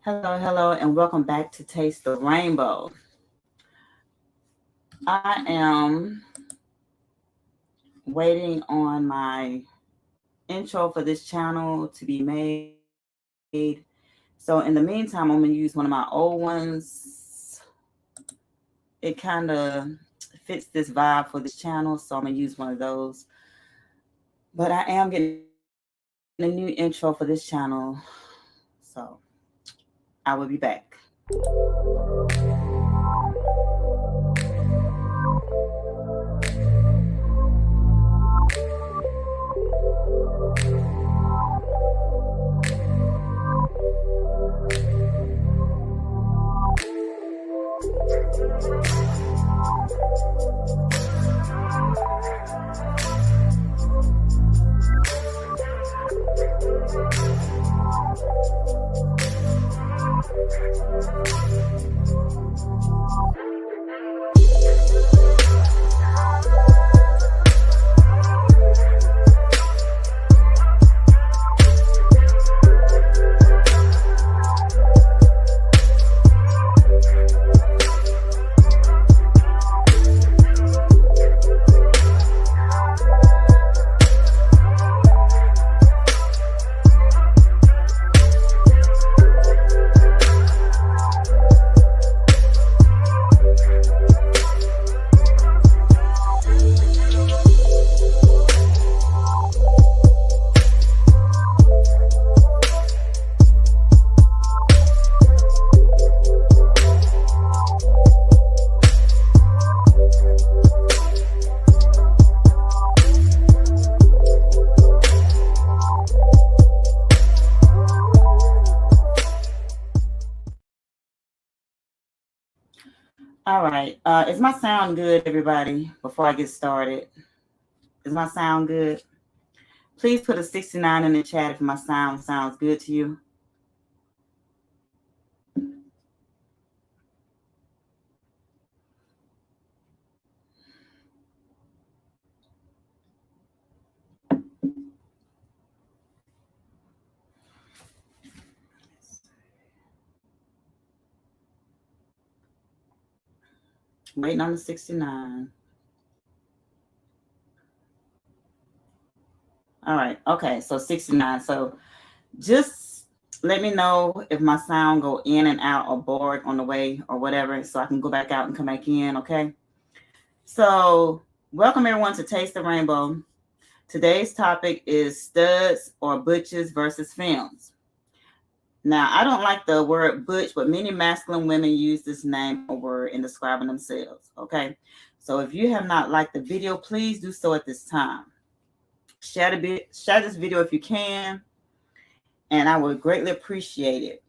Hello, and welcome back to Taste the Rainbow. I am waiting on my intro for this channel to be made. So, in the meantime, I'm going to use one of my old ones. It kind of fits this vibe for this channel, so I'm going to use one of those. But I am getting a new intro for this channel, so I will be back. All right. Is my sound good, everybody? Before I get started, is my sound good? Please put a 69 in the chat if my sound sounds good to you. Waiting on the 69. All right. Okay. So 69. So just let me know if my sound go in and out or bored on the way or whatever, so I can go back out and come back in. Okay. So welcome everyone to Taste the Rainbow. Today's topic is studs or butches versus femmes. Now, I don't like the word butch, but many masculine women use this name or word in describing themselves. Okay. So if you have not liked the video, please do so at this time. Share this video if you can, and I would greatly appreciate it.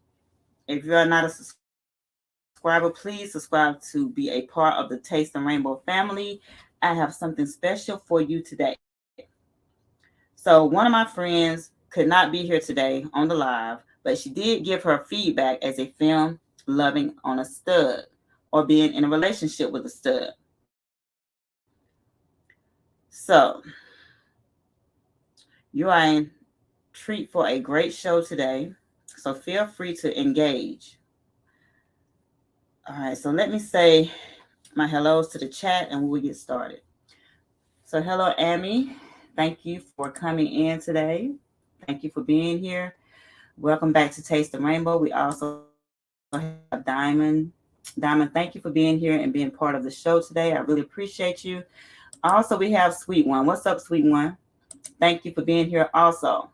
If you are not a subscriber, please subscribe to be a part of the Taste the Rainbow family. I have something special for you today. So one of my friends could not be here today on the live, but she did give her feedback as a femme loving on a stud or being in a relationship with a stud. So you are in treat for a great show today, so feel free to engage. All right, so let me say my hellos to the chat and we'll get started. So hello, Amy. Thank you for coming in today. Thank you for being here. Welcome back to Taste the Rainbow. We also have Diamond. Diamond, thank you for being here and being part of the show today. I really appreciate you. Also, we have Sweet One. What's up, Sweet One? Thank you for being here also.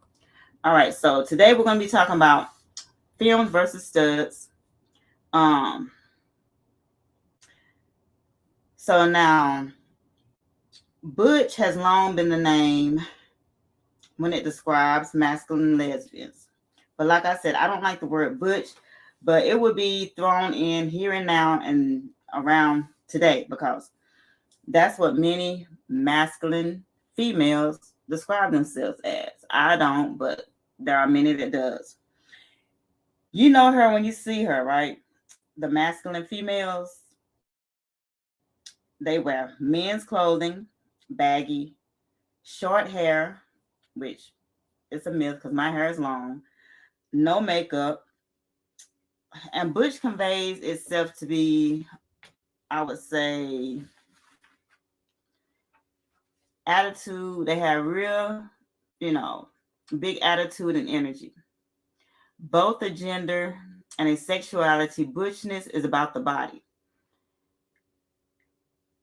All right, so today we're going to be talking about femmes versus studs. So now, butch has long been the name when it describes masculine lesbians. But like I said, I don't like the word butch, but it would be thrown in here and now and around today because that's what many masculine females describe themselves as. I don't, but there are many that does. You know her when you see her, right? The masculine females, they wear men's clothing, baggy, short hair, which is a myth because my hair is long, no makeup, And butch conveys itself to be, I would say, attitude. They have real, big attitude and energy. Both a gender and a sexuality. Butchness is about the body.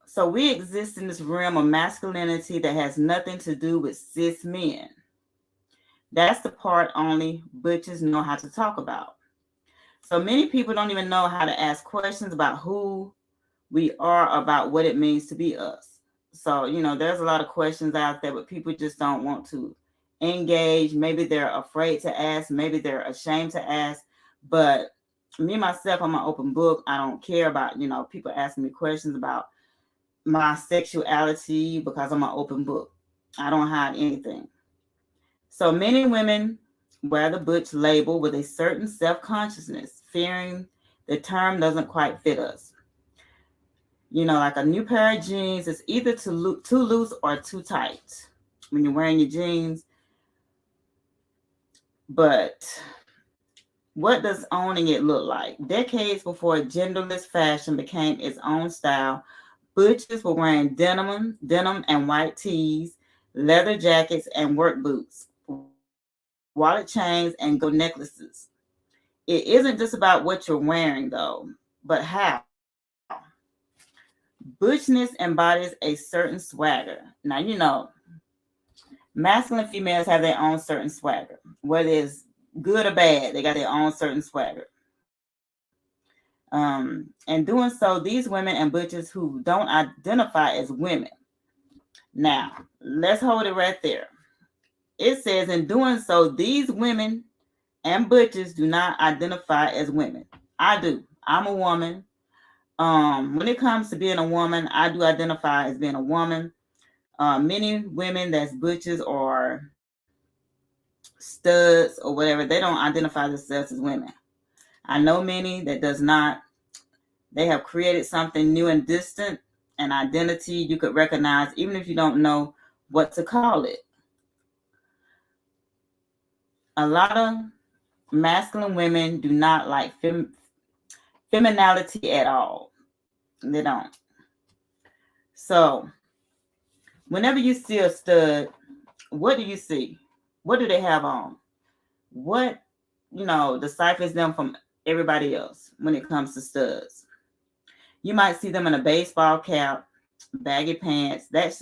So we exist in this realm of masculinity that has nothing to do with cis men. That's the part only butches know how to talk about. So many people don't even know how to ask questions about who we are, about what it means to be us. So, there's a lot of questions out there, but people just don't want to engage. Maybe they're afraid to ask. Maybe they're ashamed to ask. But me, myself, I'm an open book. I don't care about, people asking me questions about my sexuality because I'm an open book. I don't hide anything. So many women wear the butch label with a certain self-consciousness, fearing the term doesn't quite fit us. Like a new pair of jeans is either too loose or too tight when you're wearing your jeans. But what does owning it look like? Decades before genderless fashion became its own style, butches were wearing denim and white tees, leather jackets and work boots, wallet chains and gold necklaces. It isn't just about what you're wearing, though, but how. Butchness embodies a certain swagger. Now, masculine females have their own certain swagger. Whether it's good or bad, they got their own certain swagger. And doing so, these women and butches who don't identify as women. Now, let's hold it right there. It says, in doing so, these women and butches do not identify as women. I do. I'm a woman. When it comes to being a woman, I do identify as being a woman. Many women that's butches or studs or whatever, they don't identify themselves as women. I know many that does not. They have created something new and distant, an identity you could recognize even if you don't know what to call it. A lot of masculine women do not like femininity at all. They don't. So whenever you see a stud, what do you see? What do they have on? What, deciphers them from everybody else when it comes to studs? You might see them in a baseball cap, baggy pants. That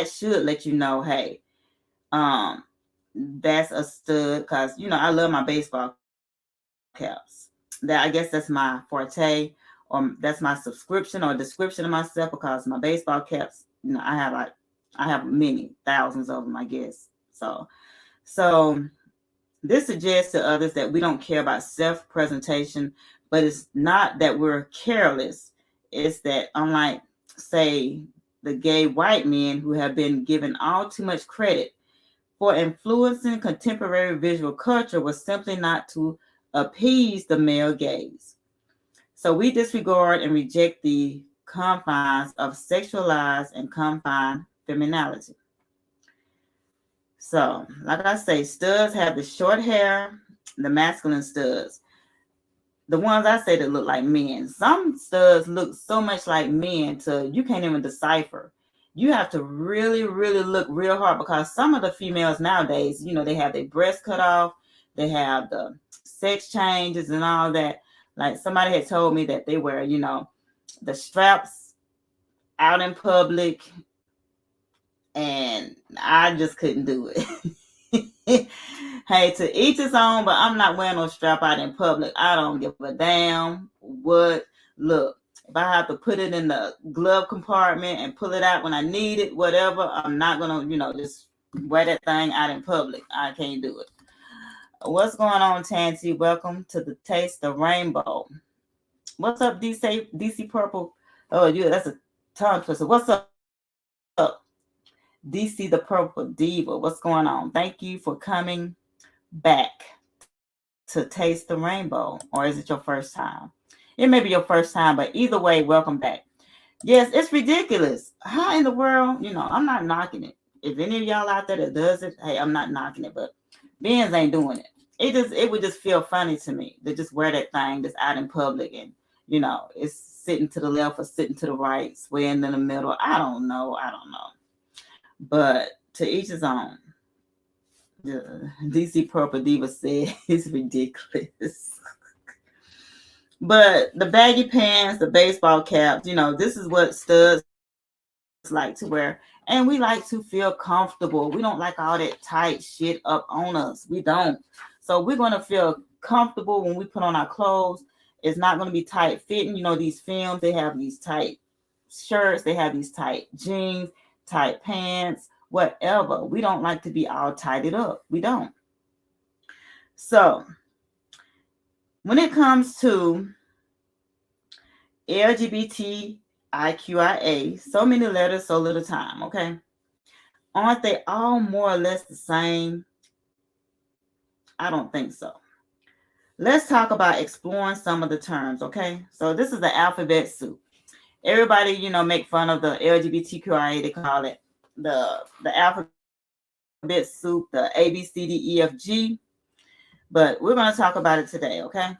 should let you know, hey, that's a stud, because I love my baseball caps. I guess that's my forte, or that's my subscription or description of myself, because my baseball caps, I have many thousands of them, I guess. So this suggests to others that we don't care about self-presentation, but it's not that we're careless. It's that, unlike, say, the gay white men who have been given all too much credit for influencing contemporary visual culture, was simply not to appease the male gaze. So we disregard and reject the confines of sexualized and confined femininity. So, like I say, studs have the short hair, the masculine studs. The ones I say that look like men. Some studs look so much like men you can't even decipher. You have to really, really look real hard, because some of the females nowadays, they have their breasts cut off, they have the sex changes and all that. Like somebody had told me that they wear, the straps out in public, and I just couldn't do it. Hey, to each his own, but I'm not wearing no strap out in public. I don't give a damn what. Look, if I have to put it in the glove compartment and pull it out when I need it, whatever, I'm not going to, just wear that thing out in public. I can't do it. What's going on, Tansy? Welcome to the Taste the Rainbow. What's up, DC Purple? Oh, that's a tongue twister. What's up? DC the Purple Diva. What's going on? Thank you for coming back to Taste the Rainbow. Or is it your first time? It may be your first time, but either way, welcome back. Yes, it's ridiculous. How in the world? I'm not knocking it. If any of y'all out there that does it, hey, I'm not knocking it, but Benz ain't doing it. it would just feel funny to me to just wear that thing that's out in public, and it's sitting to the left or sitting to the right, swaying in the middle. I don't know. But to each his own. DC Purple Diva said it's ridiculous. But the baggy pants, the baseball caps, this is what studs like to wear. And we like to feel comfortable. We don't like all that tight shit up on us. We don't. So we're going to feel comfortable when we put on our clothes. It's not going to be tight fitting. These films, they have these tight shirts. They have these tight jeans, tight pants, whatever. We don't like to be all tighted up. We don't. So when it comes to LGBTIQIA, so many letters, so little time, okay? Aren't they all more or less the same? I don't think so. Let's talk about exploring some of the terms, okay? So this is the alphabet soup. Everybody, make fun of the LGBTQIA. They call it the alphabet soup, the A, B, C, D, E, F, G. But we're going to talk about it today, okay?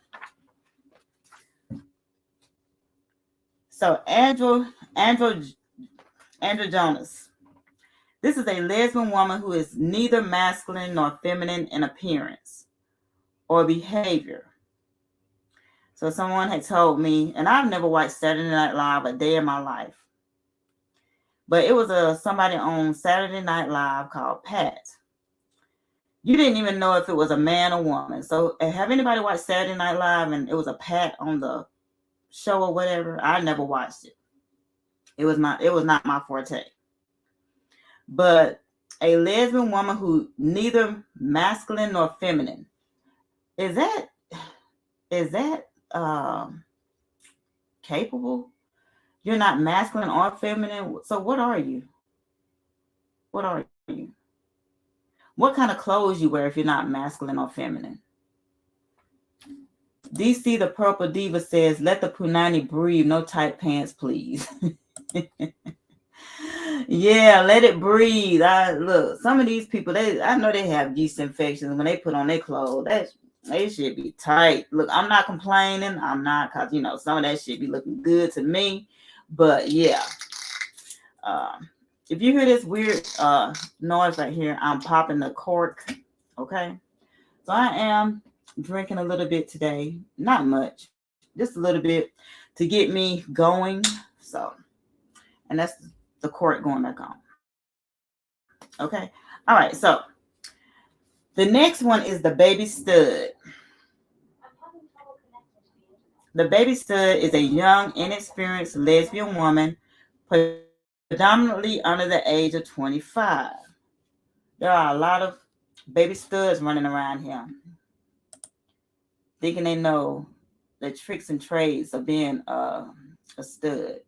So Andrew Jonas. This is a lesbian woman who is neither masculine nor feminine in appearance or behavior. So someone had told me, and I've never watched Saturday Night Live a day in my life, but it was somebody on Saturday Night Live called Pat. You didn't even know if it was a man or woman. So have anybody watched Saturday Night Live and it was a Pat on the show or whatever? I never watched it. It was not my forte. But a lesbian woman who neither masculine nor feminine. Is that capable? You're not masculine or feminine. So what are you? What are you? What kind of clothes you wear if you're not masculine or feminine? DC the Purple Diva says, let the punani breathe. No tight pants, please. Yeah, let it breathe. Look, some of these people, I know they have yeast infections when they put on their clothes. They should be tight. Look, I'm not complaining. I'm not, because, some of that shit be looking good to me. But, yeah. If you hear this weird noise right here, I'm popping the cork. Okay? So I am drinking a little bit today. Not much. Just a little bit to get me going. So, and that's the cork going back on. Okay? All right. So, the next one is the baby stud. The baby stud is a young, inexperienced lesbian woman predominantly under the age of 25. There are a lot of baby studs running around here thinking they know the tricks and trades of being a stud.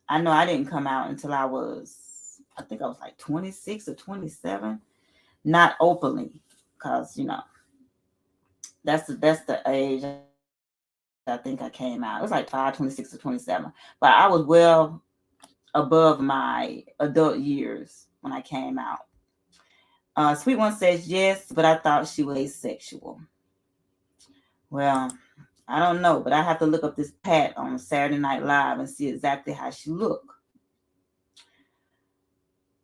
I know I didn't come out until I was like 26 or 27. Not openly, because, that's the age I think I came out. It was like 26 or 27. But I was well above my adult years when I came out. Sweet One says, yes, but I thought she was asexual. Well, I don't know, but I have to look up this Pat on Saturday Night Live and see exactly how she looked.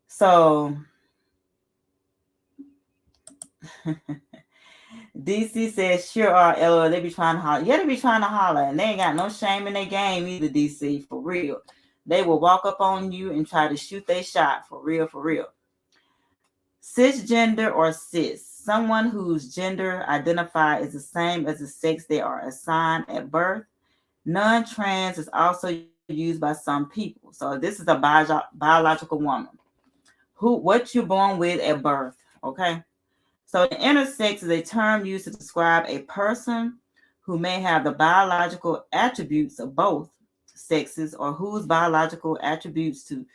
So, DC says, sure are, LOL, they be trying to holler. Yeah, they be trying to holler, and they ain't got no shame in their game either, DC, for real. They will walk up on you and try to shoot their shot, for real, for real. Cisgender or cis, someone whose gender identified is the same as the sex they are assigned at birth. Non-trans is also used by some people. So this is a biological woman. What you're born with at birth, okay? So the intersex is a term used to describe a person who may have the biological attributes of both sexes or whose biological attributes do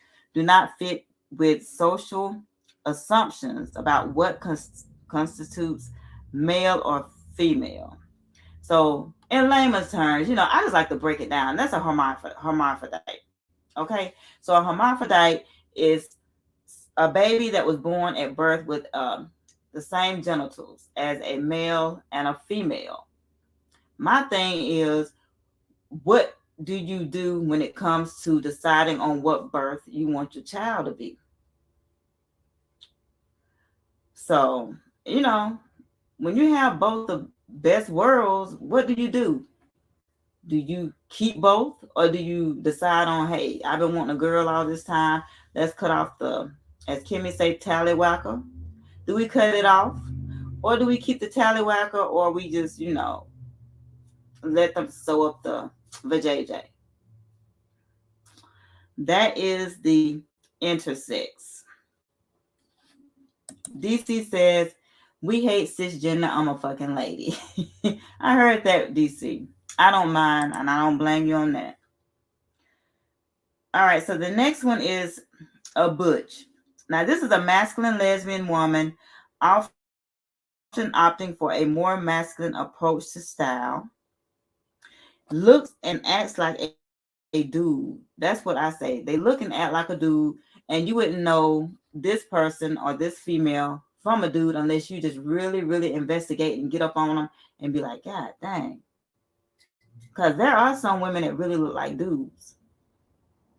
not fit with social assumptions about what constitutes male or female. So in layman's terms, I just like to break it down. That's a hermaphrodite. Okay, so a hermaphrodite is a baby that was born at birth with the same genitals as a male and a female. My thing is, what do you do when it comes to deciding on what birth you want your child to be? So, when you have both the best worlds, what do you do? Do you keep both, or do you decide on, hey, I've been wanting a girl all this time, let's cut off the, as Kimmy say, tallywhacker? Do we cut it off, or do we keep the tallywhacker, or we just, let them sew up the vajayjay? That is the intersex. DC says, we hate cisgender, I'm a fucking lady. I heard that, DC. I don't mind, and I don't blame you on that. All right, so the next one is a butch. Now, this is a masculine lesbian woman, often opting for a more masculine approach to style. Looks and acts like a dude. That's what I say. They look and act like a dude, and you wouldn't know this person or this female from a dude unless you just really, really investigate and get up on them and be like, God dang. Because there are some women that really look like dudes.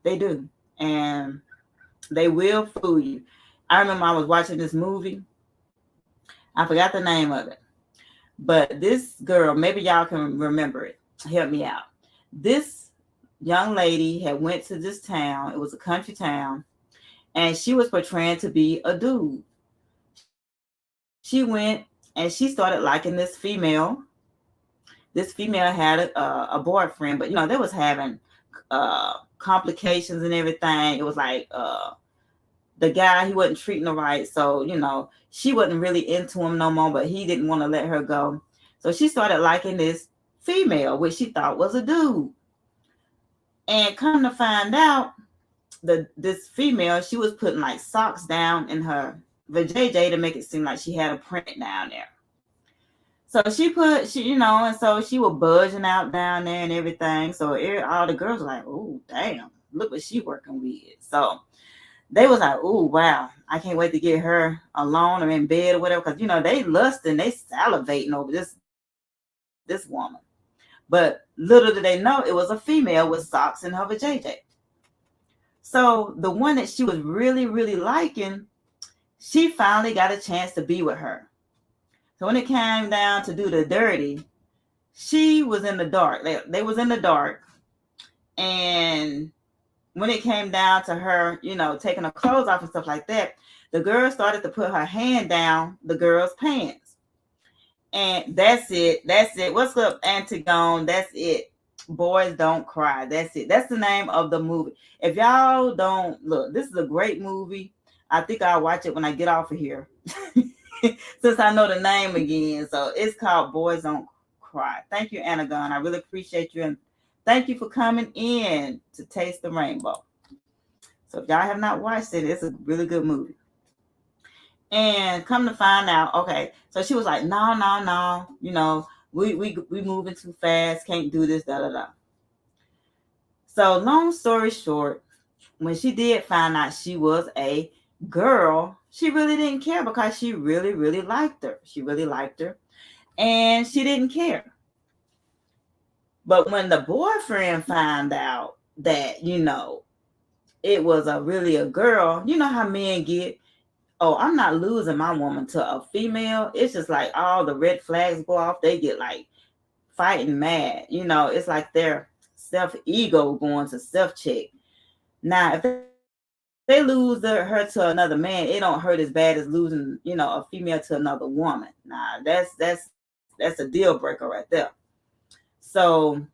They do. And they will fool you. I remember I was watching this movie. I forgot the name of it. But this girl, maybe y'all can remember it. Help me out. This young lady had went to this town. It was a country town. And she was portraying to be a dude. She went and she started liking this female. This female had a boyfriend, but they was having complications and everything. It was like the guy, he wasn't treating her right. So, she wasn't really into him no more, but he didn't want to let her go. So she started liking this female, which she thought was a dude. And come to find out, this female, she was putting like socks down in her vajayjay to make it seem like she had a print down there. So and so she was budging out down there and everything. So all the girls were like, oh, damn, look what she working with. So they was like, oh, wow, I can't wait to get her alone or in bed or whatever. Because, they lusting, they salivating over this woman. But little did they know it was a female with socks in her vajayjay. So the one that she was really, really liking, she finally got a chance to be with her. So when it came down to do the dirty, she was in the dark. They was in the dark. And when it came down to her, taking her clothes off and stuff like that, the girl started to put her hand down the girl's pants. And that's it. What's up, Antigone? That's it. Boys Don't Cry. That's it. That's the name of the movie. If y'all don't look, this is a great movie. I think I'll watch it when I get off of here. Since I know the name again. So it's called Boys Don't Cry. Thank you, Anagon. I really appreciate you. And thank you for coming in to Taste the Rainbow. So if y'all have not watched it, it's a really good movie. And come to find out, okay, so she was like, no, we moving too fast, can't do this, da. So long story short, when she did find out she was a girl, she really didn't care because she really, really liked her. She really liked her. And she didn't care. But when the boyfriend found out that, it was really a girl, you know how men get, oh, I'm not losing my woman to a female. It's just like all the red flags go off. They get like fighting mad. It's like their self-ego going to self-check. Now, if they lose her to another man, it don't hurt as bad as losing, a female to another woman. Nah, that's a deal breaker right there. So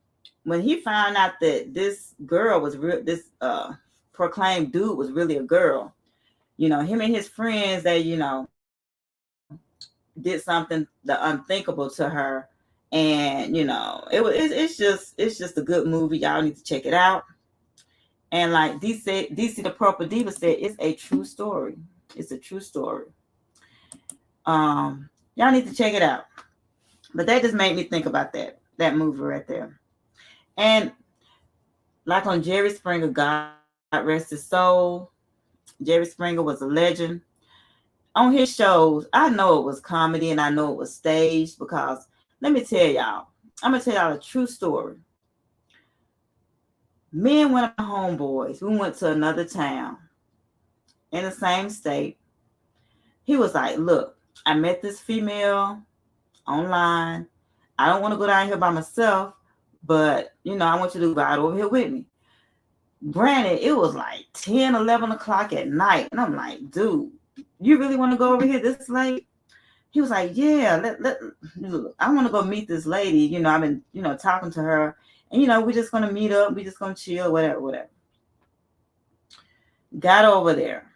when he found out that this girl was this proclaimed dude was really a girl, him and his friends, they, did something the unthinkable to her. And, it's just a good movie. Y'all need to check it out. And like DC the Purple Diva said, it's a true story. It's a true story. Y'all need to check it out. But that just made me think about that movie right there. And like on Jerry Springer, God rest his soul. Jerry Springer was a legend. on his shows, I know it was comedy and I know it was staged because let me tell y'all, I'm going to tell y'all a true story. Me and one of my homeboys, we went to another town in the same state. He was like, look, I met this female online. I don't want to go down here by myself, but, I want you to ride over here with me. Granted, it was like 10, 11 o'clock at night. And I'm like, dude, you really want to go over here this late? He was like, yeah, I want to go meet this lady. I've been, talking to her. And, we're just going to meet up. We're just going to chill, whatever. Got over there.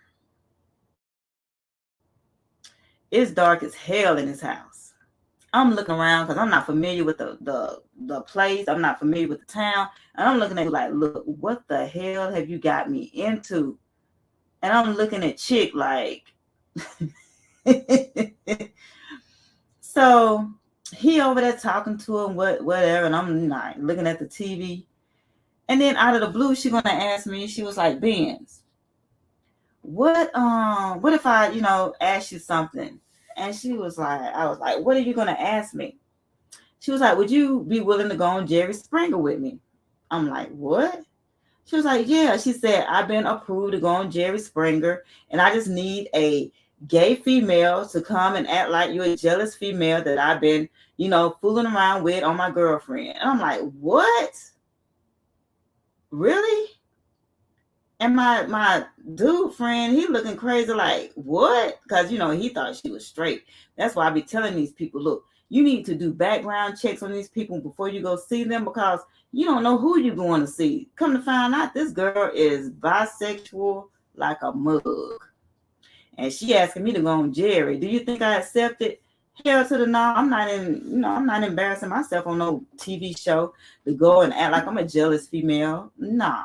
It's dark as hell in his house. I'm looking around because I'm not familiar with the place. I'm not familiar with the town. And I'm looking at you like, look, what the hell have you got me into? And I'm looking at Chick like, so he over there talking to him, whatever. And I'm like looking at the TV. And then out of the blue, she's going to ask me, she was like, Benz, what if I, ask you something? And she was like, I was like, what are you going to ask me? She was like, would you be willing to go on Jerry Springer with me? I'm like, what? She was like, yeah. She said, I've been approved to go on Jerry Springer, and I just need a gay female to come and act like you're a jealous female that I've been, fooling around with on my girlfriend. And I'm like, what? Really? And my dude friend, he looking crazy like, what? Because, he thought she was straight. That's why I be telling these people, look, you need to do background checks on these people before you go see them because you don't know who you're going to see. Come to find out, this girl is bisexual like a mug. And she asking me to go on Jerry. Do you think I accept it? Hell to the no. I'm not embarrassing myself on no TV show to go and act like I'm a jealous female. No.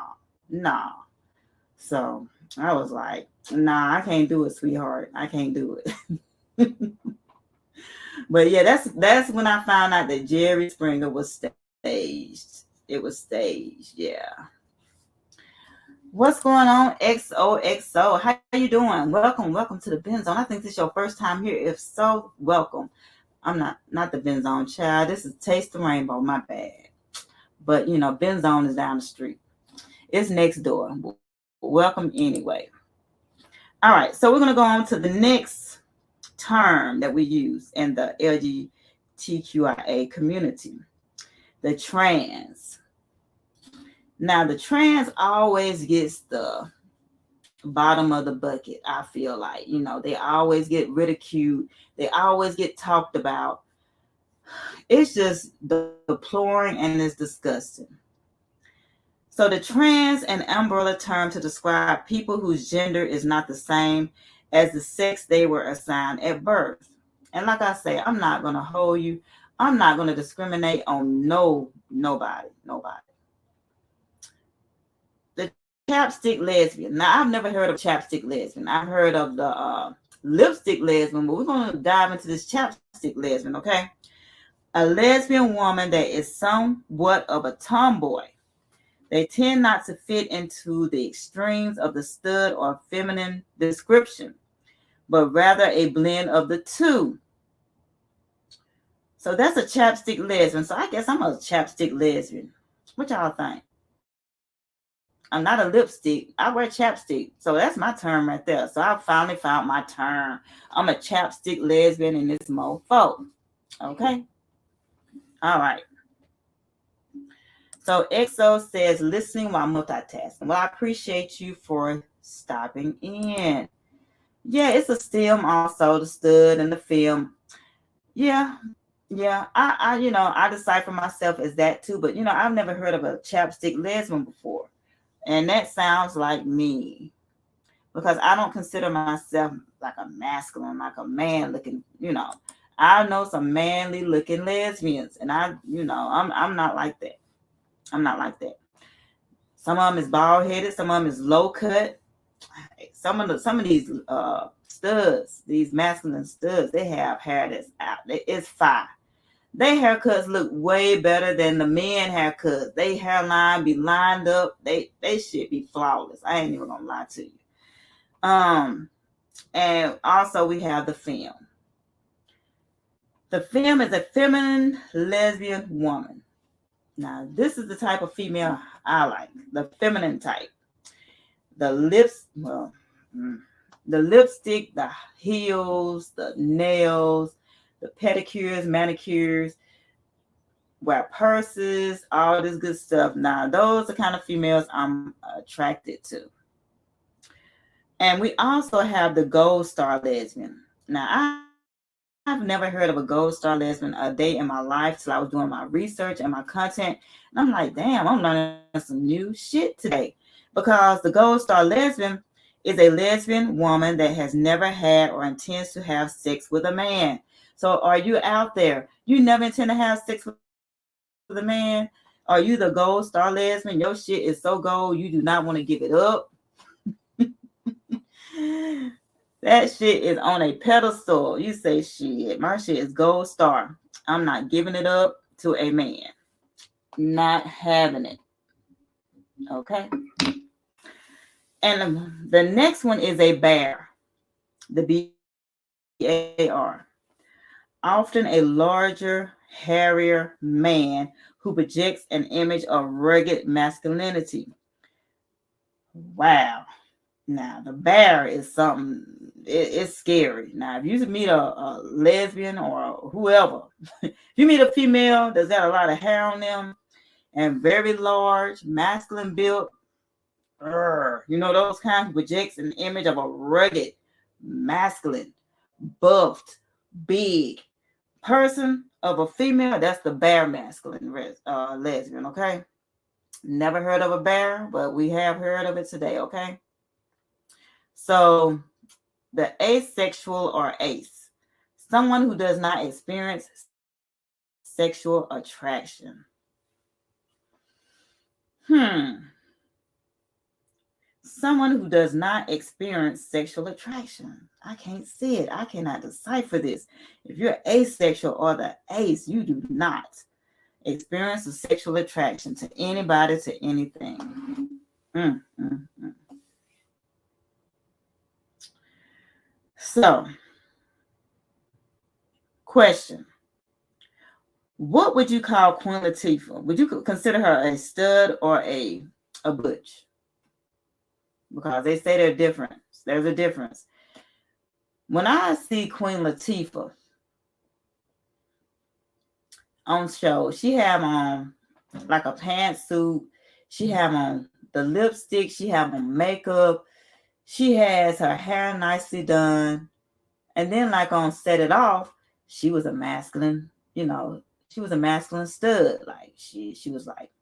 So I was like, nah, I can't do it, sweetheart. I can't do it. But yeah, that's when I found out that Jerry Springer was staged. It was staged, yeah. What's going on, XOXO? How you doing? Welcome to the Ben Zone. I think this is your first time here. If so, welcome. I'm not the Ben Zone child. This is Taste the Rainbow, my bad. But, Ben Zone is down the street. It's next door. Welcome anyway. All right, so we're going to go on to the next term that we use in the LGBTQIA community, the trans. Now, the trans always gets the bottom of the bucket, I feel like. They always get ridiculed. They always get talked about. It's just deploring and it's disgusting. So the trans an umbrella term to describe people whose gender is not the same as the sex they were assigned at birth. And like I say, I'm not going to hold you. I'm not going to discriminate on nobody. The chapstick lesbian. Now, I've never heard of chapstick lesbian. I've heard of the lipstick lesbian, but we're going to dive into this chapstick lesbian, okay? A lesbian woman that is somewhat of a tomboy. They tend not to fit into the extremes of the stud or feminine description, but rather a blend of the two. So that's a chapstick lesbian. So I guess I'm a chapstick lesbian. What y'all think? I'm not a lipstick. I wear chapstick. So that's my term right there. So I finally found my term. I'm a chapstick lesbian in this mofo. Okay? All right. So XO says, listening while multitasking. Well, I appreciate you for stopping in. Yeah, it's a STEM also, the stud and the film. Yeah. I decipher myself as that too. But, I've never heard of a chapstick lesbian before. And that sounds like me. Because I don't consider myself like a masculine, like a man looking, I know some manly looking lesbians. And I'm not like that. I'm not like that. Some of them is bald headed. Some of them is low cut. Some of these studs, these masculine studs, they have hair that's out. It's fire. Their haircuts look way better than the men haircuts. They hairline be lined up. They should be flawless. I ain't even gonna lie to you. And also we have the femme. The femme is a feminine lesbian woman. Now, this is the type of female I like, the feminine type. The lips, well, the lipstick, the heels, the nails, the pedicures, manicures, wear purses, all this good stuff. Now, those are kind of females I'm attracted to. And we also have the gold star lesbian. Now, I've never heard of a gold star lesbian a day in my life till I was doing my research and my content. And I'm like, damn, I'm learning some new shit today. Because the gold star lesbian is a lesbian woman that has never had or intends to have sex with a man. So are you out there? You never intend to have sex with a man? Are you the gold star lesbian? Your shit is so gold, you do not want to give it up. That shit is on a pedestal. You say, shit, my shit is gold star. I'm not giving it up to a man. Not having it. Okay. And the next one is a bear. The B-A-R. Often a larger, hairier man who projects an image of rugged masculinity. Wow. Now, the bear is something, it's scary. Now, if you meet a lesbian or whoever, if you meet a female that's got a lot of hair on them and very large, masculine built, you know, those kinds of projects an image of a rugged, masculine, buffed, big person of a female, that's the bear masculine lesbian, okay? Never heard of a bear, but we have heard of it today, okay? So the asexual or ace, someone who does not experience sexual attraction. Someone who does not experience sexual attraction. I can't see it. I cannot decipher this. If you're asexual or the ace, you do not experience a sexual attraction to anybody, to anything. So, question. What would you call Queen Latifah? Would you consider her a stud or a butch? Because they say they're different. There's a difference. When I see Queen Latifah on show, she have on like a pantsuit. She have on the lipstick. She have on makeup. She has her hair nicely done. And then like on Set It Off, she was a masculine, you know, she was a masculine stud. Like she was like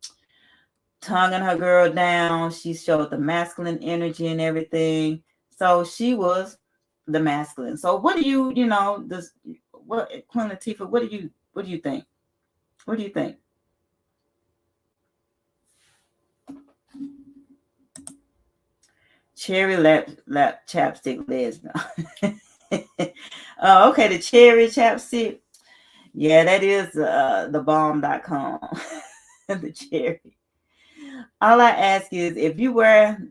tonguing her girl down. She showed the masculine energy and everything. So she was the masculine. So what do you know, this what Queen Latifah, what do you think? What do you think? Cherry lap chapstick lesbian. Okay, the cherry chapstick. Yeah, that is the bomb.com. The cherry. All I ask is if you wear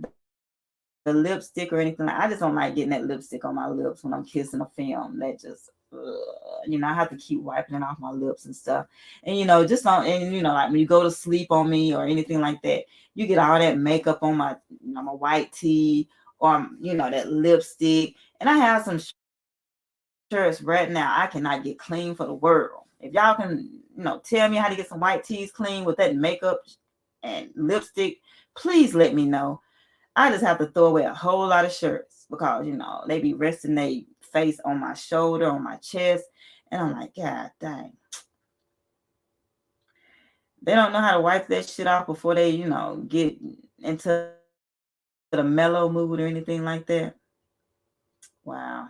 the lipstick or anything, I just don't like getting that lipstick on my lips when I'm kissing a film. That just, I have to keep wiping it off my lips and stuff. And, just on, and, like when you go to sleep on me or anything like that, you get all that makeup on my, my white tee or, that lipstick. And I have some shirts right now I cannot get clean for the world. If y'all can, tell me how to get some white tees clean with that makeup and lipstick, please let me know. I just have to throw away a whole lot of shirts because, they be resting their face on my shoulder, on my chest. And I'm like, God dang. They don't know how to wipe that shit off before they, get into the mellow mood or anything like that. Wow.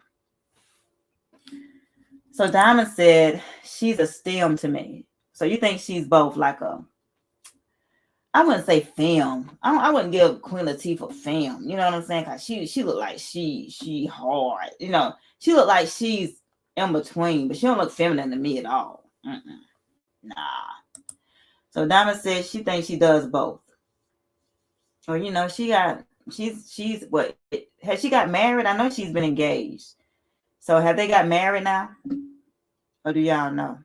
So Diamond said, she's a STEM to me. So you think she's both like I wouldn't say femme. I wouldn't give Queen Latifah femme. You know what I'm saying? Cause she look like she hard. She look like she's in between, but she don't look feminine to me at all. Nah. So Diamond says she thinks she does both. Or she got She's what? Has she got married? I know she's been engaged. So have they got married now? Or do y'all know?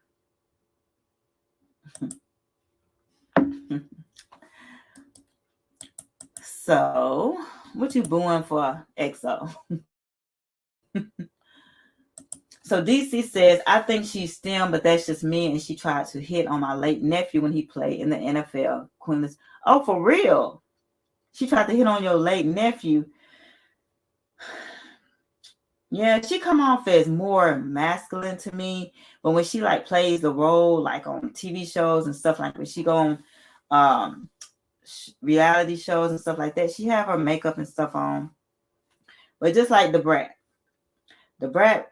So what you booing for, EXO? So DC says, I think she's STEM, but that's just me. And she tried to hit on my late nephew when he played in the NFL. Queenless. Oh, for real? She tried to hit on your late nephew. Yeah, she come off as more masculine to me. But when she like plays the role like on TV shows and stuff like when she go on reality shows and stuff like that, she have her makeup and stuff on. But just like the brat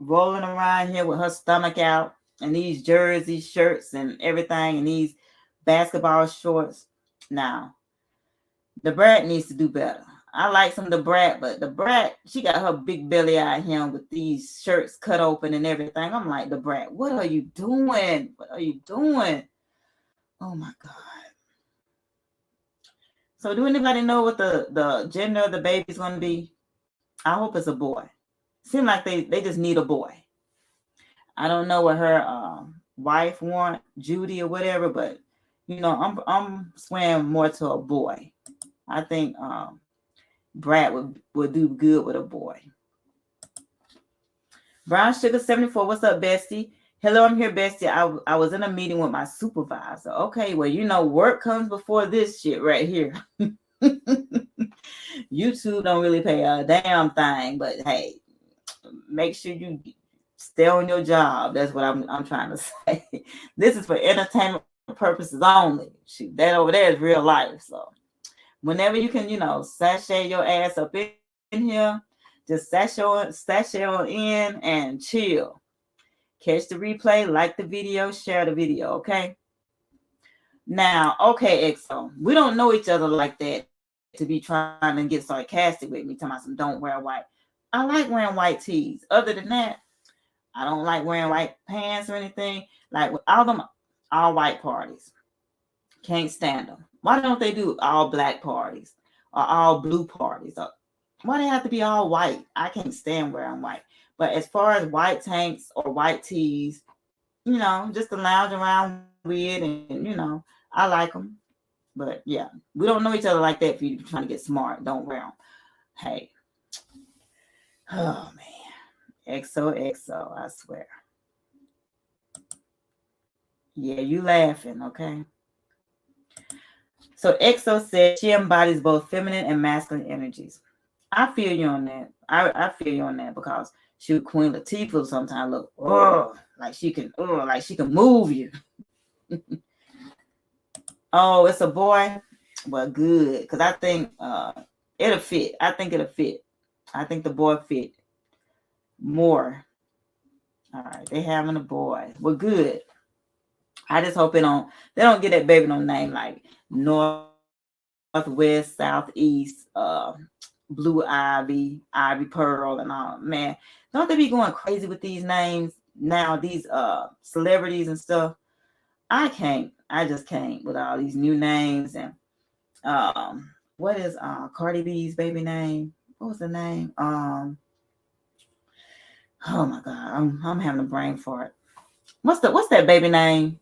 rolling around here with her stomach out and these jersey shirts and everything and these basketball shorts. Now, the brat needs to do better. I like some of the brat, but the brat, she got her big belly out here with these shirts cut open and everything. I'm like, the brat, what are you doing? What are you doing? Oh my God. So do anybody know what the gender of the baby's going to be? I hope it's a boy. Seems like they just need a boy. I don't know what her wife want, Judy or whatever, but you know, I'm swaying more to a boy. I think Brad would do good with a boy. Brown Sugar 74, what's up, bestie? Hello, I'm here, bestie. I was in a meeting with my supervisor. Okay, well, you know, work comes before this shit right here. YouTube don't really pay a damn thing, but hey, make sure you stay on your job. That's what I'm trying to say. This is for entertainment purposes only. Shoot, that over there is real life. So whenever you can, you know, sashay your ass up in here, just sashay on in and chill. Catch the replay, like the video, share the video, okay? Now, okay, EXO, we don't know each other like that to be trying to get sarcastic with me, talking about some don't wear white. I like wearing white tees. Other than that, I don't like wearing white pants or anything. Like with all them all white parties, can't stand them. Why don't they do all black parties or all blue parties? Or why they have to be all white? I can't stand wearing white. But as far as white tanks or white tees, you know, just to lounge around with, and you know, I like them. But yeah, we don't know each other like that. If you're trying to get smart, don't wear them. Hey, oh man, XOXO, I swear. Yeah, you laughing, okay? So EXO said she embodies both feminine and masculine energies. I feel you on that. I feel you on that because shoot, Queen Latifah sometimes look like she can move you. Oh, it's a boy. Well, good, because I think it'll fit. I think it'll fit. I think the boy fit more. All right, they having a boy. Well, good. I just hope they don't get that baby no name like Northwest, Southeast, Blue Ivy, Ivy Pearl, and all. Man, don't they be going crazy with these names now? These celebrities and stuff. I just can't with all these new names. And what is Cardi B's baby name? What was the name? Oh my God, I'm having a brain fart. What's that baby name?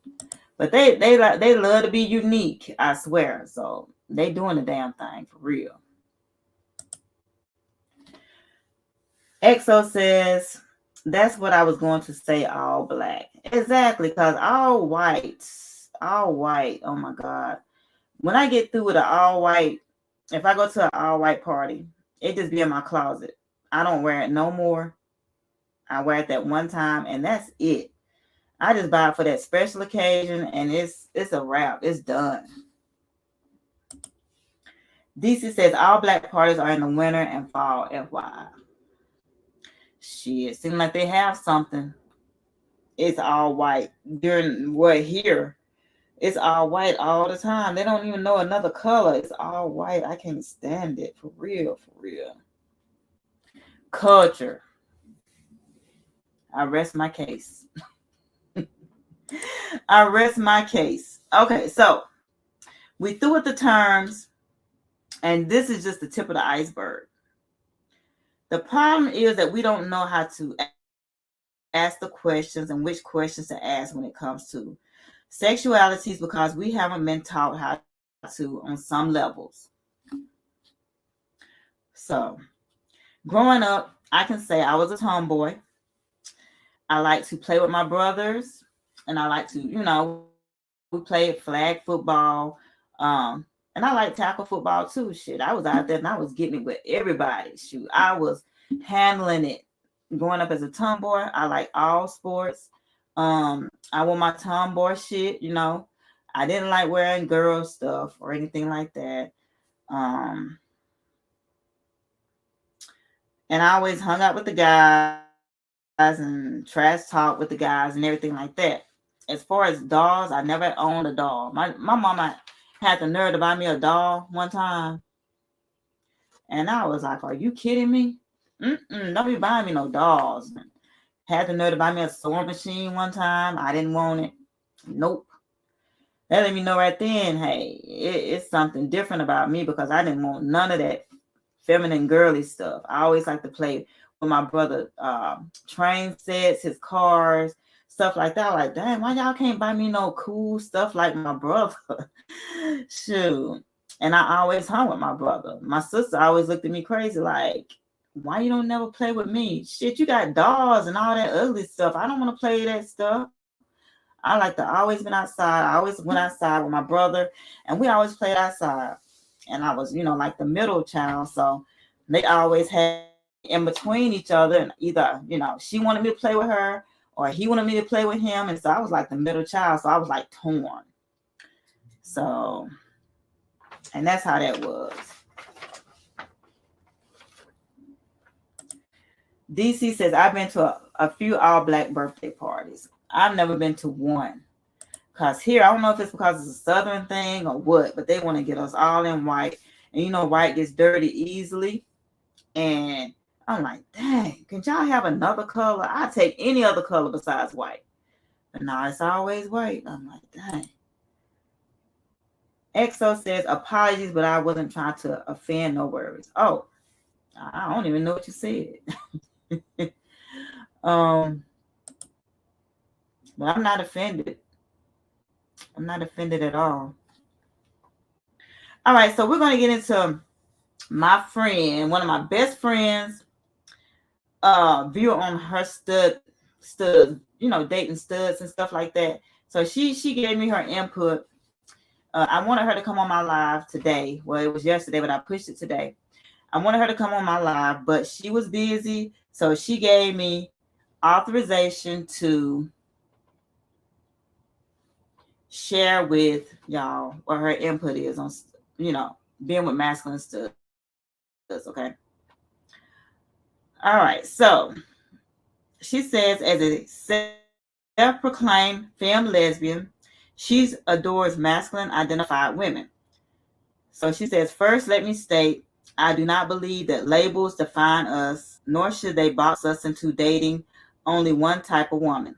But they love to be unique, I swear. So they doing the damn thing for real. EXO says, that's what I was going to say, all black. Exactly, because all white. Oh my God. When I get through with an all white, if I go to an all white party, it just be in my closet. I don't wear it no more. I wear it that one time and that's it. I just buy it for that special occasion and it's a wrap. It's done. DC says all black parties are in the winter and fall, FYI. Shit, seems like they have something. It's all white. During here, it's all white all the time. They don't even know another color. It's all white. I can't stand it. For real, for real. Culture. I rest my case. I rest my case. Okay, so we threw at the terms. And this is just the tip of the iceberg. The problem is that we don't know how to ask the questions and which questions to ask when it comes to sexualities, because we haven't been taught how to on some levels. So, growing up, I can say I was a tomboy. I like to play with my brothers, and I like to, we played flag football, and I like tackle football too. Shit, I was out there and I was getting it with everybody. Shoot, I was handling it. Growing up as a tomboy, I like all sports. I wore my tomboy shit. I didn't like wearing girl stuff or anything like that. Um, and I always hung out with the guys and trash talk with the guys and everything like that. As far as dolls, I never owned a doll. My mama had the nerve to buy me a doll one time, and I was like, "Are you kidding me? Don't be buying me no dolls." Had the nerve to buy me a sewing machine one time. I didn't want it. Nope. That let me know right then, hey, it's something different about me, because I didn't want none of that feminine girly stuff. I always like to play with my brother, train sets, his cars, stuff like that. Like, dang, why y'all can't buy me no cool stuff like my brother? Shoot. And I always hung with my brother. My sister always looked at me crazy, like, why you don't never play with me? Shit, you got dolls and all that ugly stuff. I don't want to play that stuff. I like to always been outside. I always went outside with my brother, and we always played outside. And I was, like the middle child. So they always had me in between each other. And either, she wanted me to play with her or he wanted me to play with him. And so I was like the middle child. So I was like torn. So, and that's how that was. DC says, I've been to a few all black birthday parties. I've never been to one. Because here, I don't know if it's because it's a Southern thing or what, but they want to get us all in white. And white gets dirty easily. And I'm like, dang, can y'all have another color? I take any other color besides white. But no, it's always white. I'm like, dang. EXO says, apologies, but I wasn't trying to offend, no worries. Oh, I don't even know what you said. But I'm not offended. I'm not offended at all. All right, so we're going to get into my friend, one of my best friends, view on her stud, dating studs and stuff like that. So she gave me her input. I wanted her to come on my live today. Well, it was yesterday, but I pushed it today. I wanted her to come on my live, but she was busy. So she gave me authorization to share with y'all what her input is on, being with masculine studs, okay? All right, so she says, as a self-proclaimed femme lesbian, she adores masculine identified women. So she says, first, let me state, I do not believe that labels define us, nor should they box us into dating only one type of woman.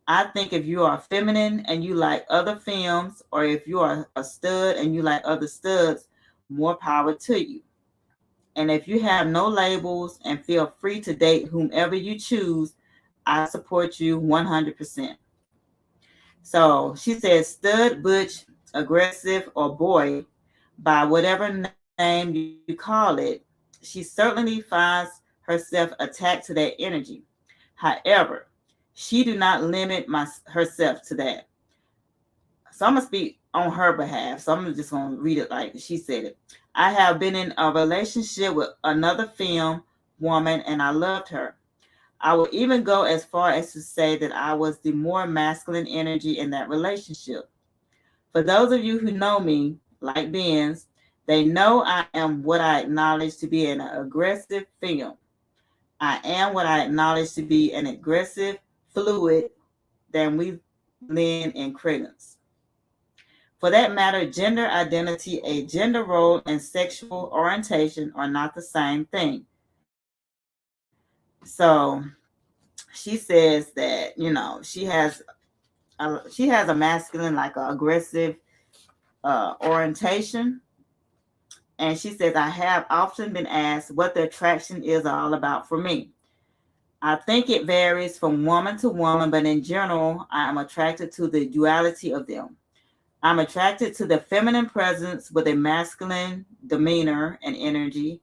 I think if you are feminine and you like other femmes, or if you are a stud and you like other studs, more power to you. And if you have no labels and feel free to date whomever you choose, I support you 100%. So she says, stud, butch, aggressive, or boy, by whatever name you call it, she certainly finds herself attached to that energy. However, she do not limit herself to that. So I'm going to speak on her behalf. So I'm just going to read it like she said it. I have been in a relationship with another femme woman, and I loved her. I would even go as far as to say that I was the more masculine energy in that relationship. For those of you who know me, like Benz, they know I am what I acknowledge to be an aggressive femme. I am what I acknowledge to be an aggressive fluid than we lean in credence. For that matter, gender identity, a gender role, and sexual orientation are not the same thing. So she says that, she has a masculine, like an aggressive orientation. And she says, I have often been asked what the attraction is all about for me. I think it varies from woman to woman, but in general, I am attracted to the duality of them. I'm attracted to the feminine presence with a masculine demeanor and energy.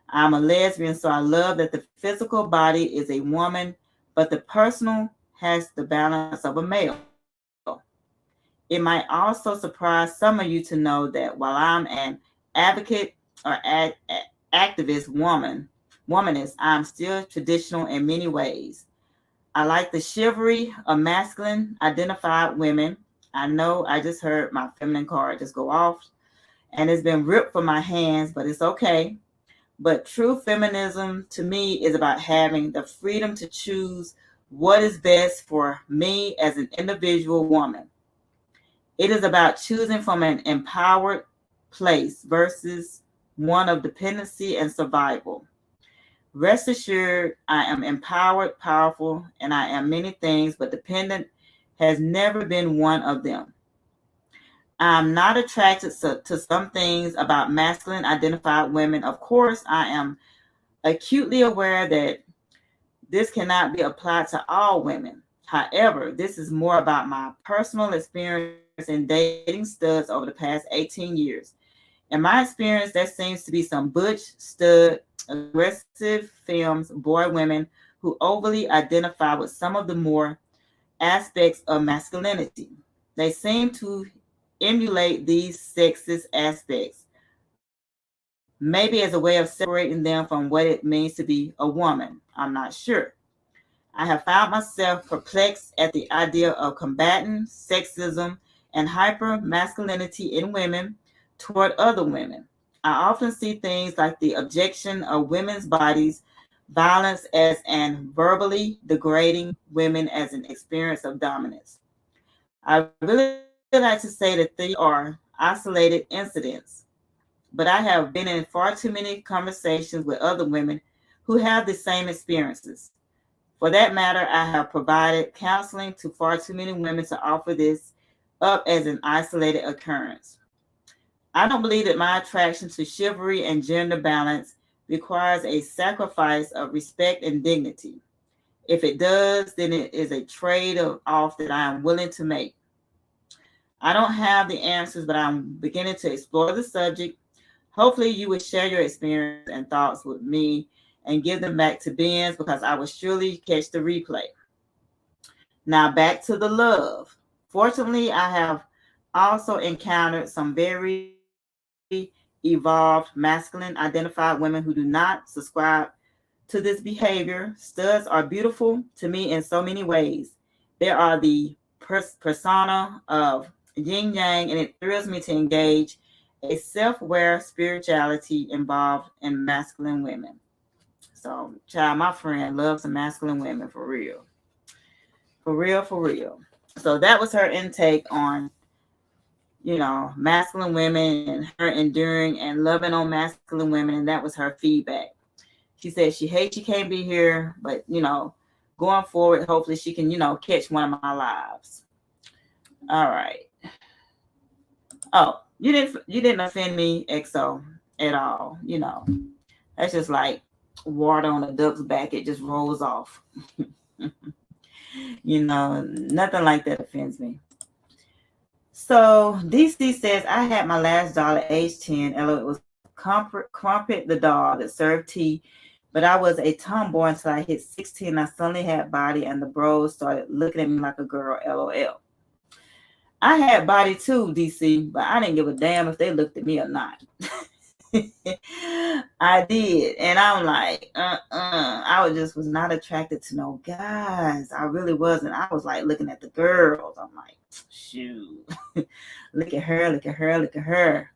I'm a lesbian, so I love that the physical body is a woman, but the personal has the balance of a male. It might also surprise some of you to know that while I'm an advocate or activist womanist, I'm still traditional in many ways. I like the chivalry of masculine identified women. I know I just heard my feminine card just go off and it's been ripped from my hands, but it's okay. But true feminism to me is about having the freedom to choose what is best for me as an individual woman. It is about choosing from an empowered place versus one of dependency and survival. Rest assured, I am empowered, powerful, and I am many things, but dependent has never been one of them. I'm not attracted to some things about masculine identified women. Of course, I am acutely aware that this cannot be applied to all women. However, this is more about my personal experience in dating studs over the past 18 years. In my experience, there seems to be some butch, stud, aggressive femmes, boy women who overly identify with some of the more aspects of masculinity. They seem to emulate these sexist aspects, maybe as a way of separating them from what it means to be a woman. I'm not sure. I have found myself perplexed at the idea of combating sexism and hyper masculinity in women toward other women. I often see things like the objection of women's bodies, violence as an verbally degrading women as an experience of dominance. I really like to say that these are isolated incidents, but I have been in far too many conversations with other women who have the same experiences. For that matter, I have provided counseling to far too many women to offer this up as an isolated occurrence. I don't believe that my attraction to chivalry and gender balance requires a sacrifice of respect and dignity. If it does, then it is a trade off that I am willing to make. I don't have the answers, but I'm beginning to explore the subject. Hopefully, you will share your experience and thoughts with me and give them back to Ben's because I will surely catch the replay. Now, back to the love. Fortunately, I have also encountered some very evolved masculine identified women who do not subscribe to this behavior. Studs are beautiful to me in so many ways. They are the persona of yin yang, and it thrills me to engage a self-aware spirituality involved in masculine women. So, child, my friend loves some masculine women for real. For real, for real. So that was her intake on, masculine women and her enduring and loving on masculine women. And that was her feedback. She said she hates she can't be here, but, going forward, hopefully she can, catch one of my lives. All right. Oh, you didn't offend me, EXO, at all. That's just like water on a duck's back. It just rolls off. Nothing like that offends me. So DC says, I had my last doll at age 10. Ella, it was Crumpet the doll that served tea, but I was a tomboy until I hit 16. I suddenly had body and the bros started looking at me like a girl, LOL. I had body too, DC, but I didn't give a damn if they looked at me or not. I did. And I'm like, I was not attracted to no guys. I really wasn't. I was like looking at the girls. I'm like, shoot. Look at her, look at her, look at her.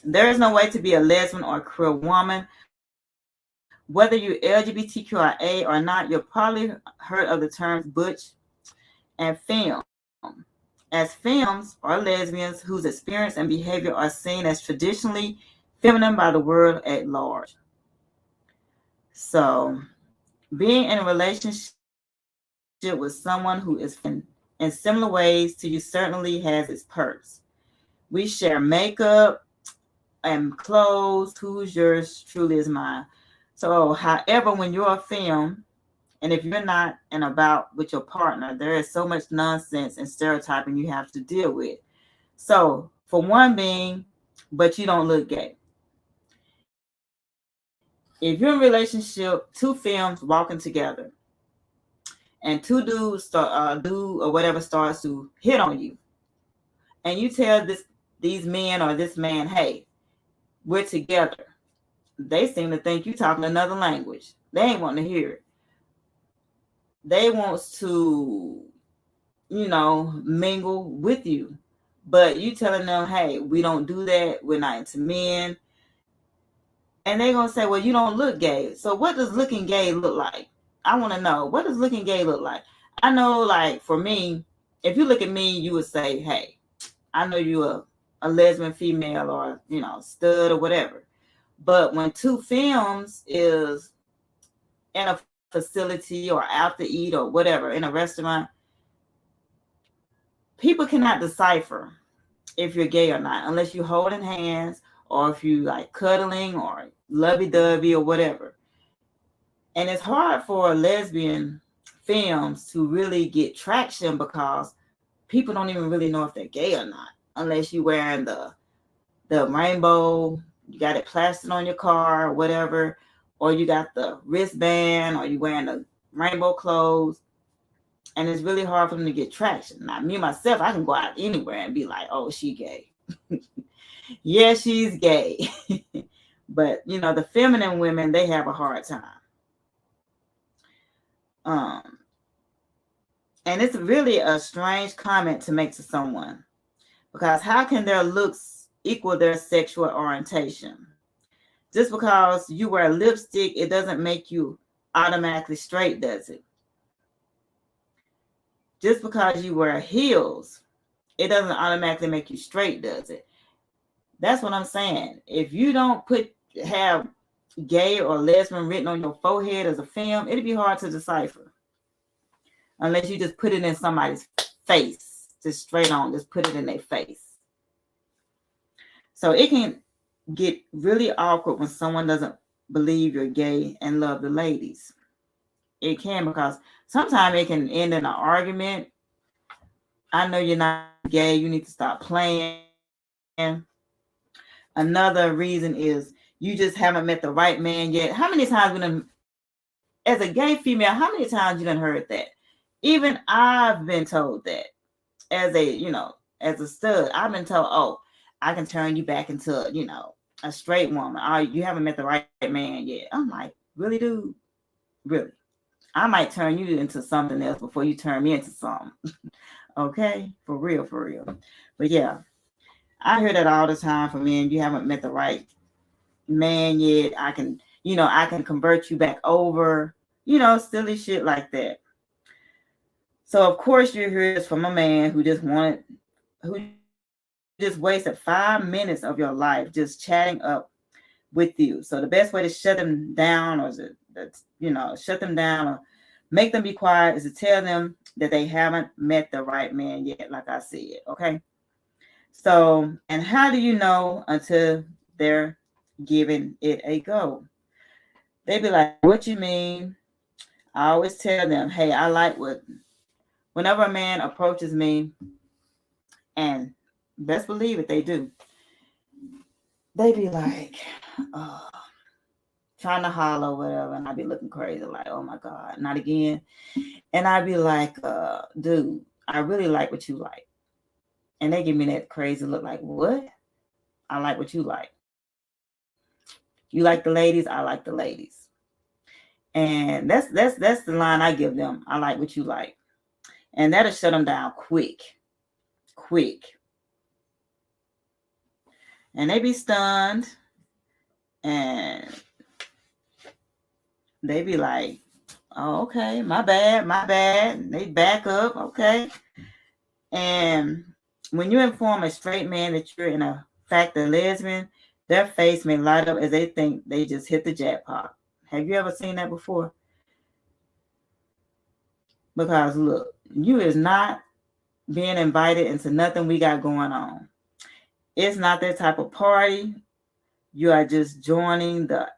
There is no way to be a lesbian or a queer woman. Whether you're LGBTQIA or not, you've probably heard of the terms butch and femme. As femmes or lesbians whose experience and behavior are seen as traditionally feminine by the world at large. So, being in a relationship with someone who is feminine in similar ways to you certainly has its perks. We share makeup and clothes. Who's yours truly is mine. So, however, when you're a femme, and if you're not and about with your partner, there is so much nonsense and stereotyping you have to deal with. So, for one being, but you don't look gay. If you're in a relationship, two femmes walking together, and two dudes do or whatever starts to hit on you, and you tell these men or this man, hey, we're together, they seem to think you talking another language. They ain't wanting to hear it. They wants to, mingle with you, but you telling them, hey, we don't do that. We're not into men. And they're going to say, well, you don't look gay. So what does looking gay look like? I want to know, what does looking gay look like? I know, like, for me, if you look at me, you would say, hey, I know you're a lesbian female or, stud or whatever. But when two femmes is in a facility or out to eat or whatever, in a restaurant, people cannot decipher if you're gay or not, unless you're holding hands or if you like cuddling or lovey-dovey or whatever. And it's hard for lesbian femmes to really get traction because people don't even really know if they're gay or not, unless you're wearing the rainbow, you got it plastered on your car or whatever, or you got the wristband, or you wearing the rainbow clothes. And it's really hard for them to get traction. Now, me myself, I can go out anywhere and be like, oh, she gay. Yeah, she's gay. But, the feminine women, they have a hard time. And it's really a strange comment to make to someone, because how can their looks equal their sexual orientation? Just because you wear lipstick, it doesn't make you automatically straight, does it? Just because you wear heels, it doesn't automatically make you straight, does it? That's what I'm saying. If you don't have gay or lesbian written on your forehead as a femme, it'd be hard to decipher. Unless you just put it in somebody's face, just straight on, just put it in their face. So it can get really awkward when someone doesn't believe you're gay and love the ladies. It can, because sometimes it can end in an argument. I know you're not gay. You need to stop playing. Another reason is you just haven't met the right man yet. How many times as a gay female, how many times you done heard that? Even I've been told that as a stud. I've been told, oh, I can turn you back into, a straight woman. Oh, you haven't met the right man yet. I'm like, really, dude? Really? I might turn you into something else before you turn me into something. Okay? For real, for real. But yeah, I hear that all the time from men. You haven't met the right man yet. I can convert you back over, silly shit like that. So of course you hear this from a man who just wasted 5 minutes of your life just chatting up with you. So the best way to shut them down shut them down or make them be quiet is to tell them that they haven't met the right man yet, like I said, okay? So, and how do you know until they're giving it a go? They be like, what you mean? I always tell them, hey, I like whenever a man approaches me, and best believe it, they do. They be like, trying to holler, whatever, and I be looking crazy, like, oh my God, not again. And I be like, dude, I really like what you like. And they give me that crazy look, like, what? I like what you like. You like the ladies, I like the ladies. And that's the line I give them. I like what you like. And that'll shut them down quick. And they be stunned. And they be like, oh, okay, my bad. And they back up, okay. And when you inform a straight man that you're in fact a lesbian, their face may light up as they think they just hit the jackpot. Have you ever seen that before? Because look, you is not being invited into nothing we got going on. It's not that type of party. You are just joining the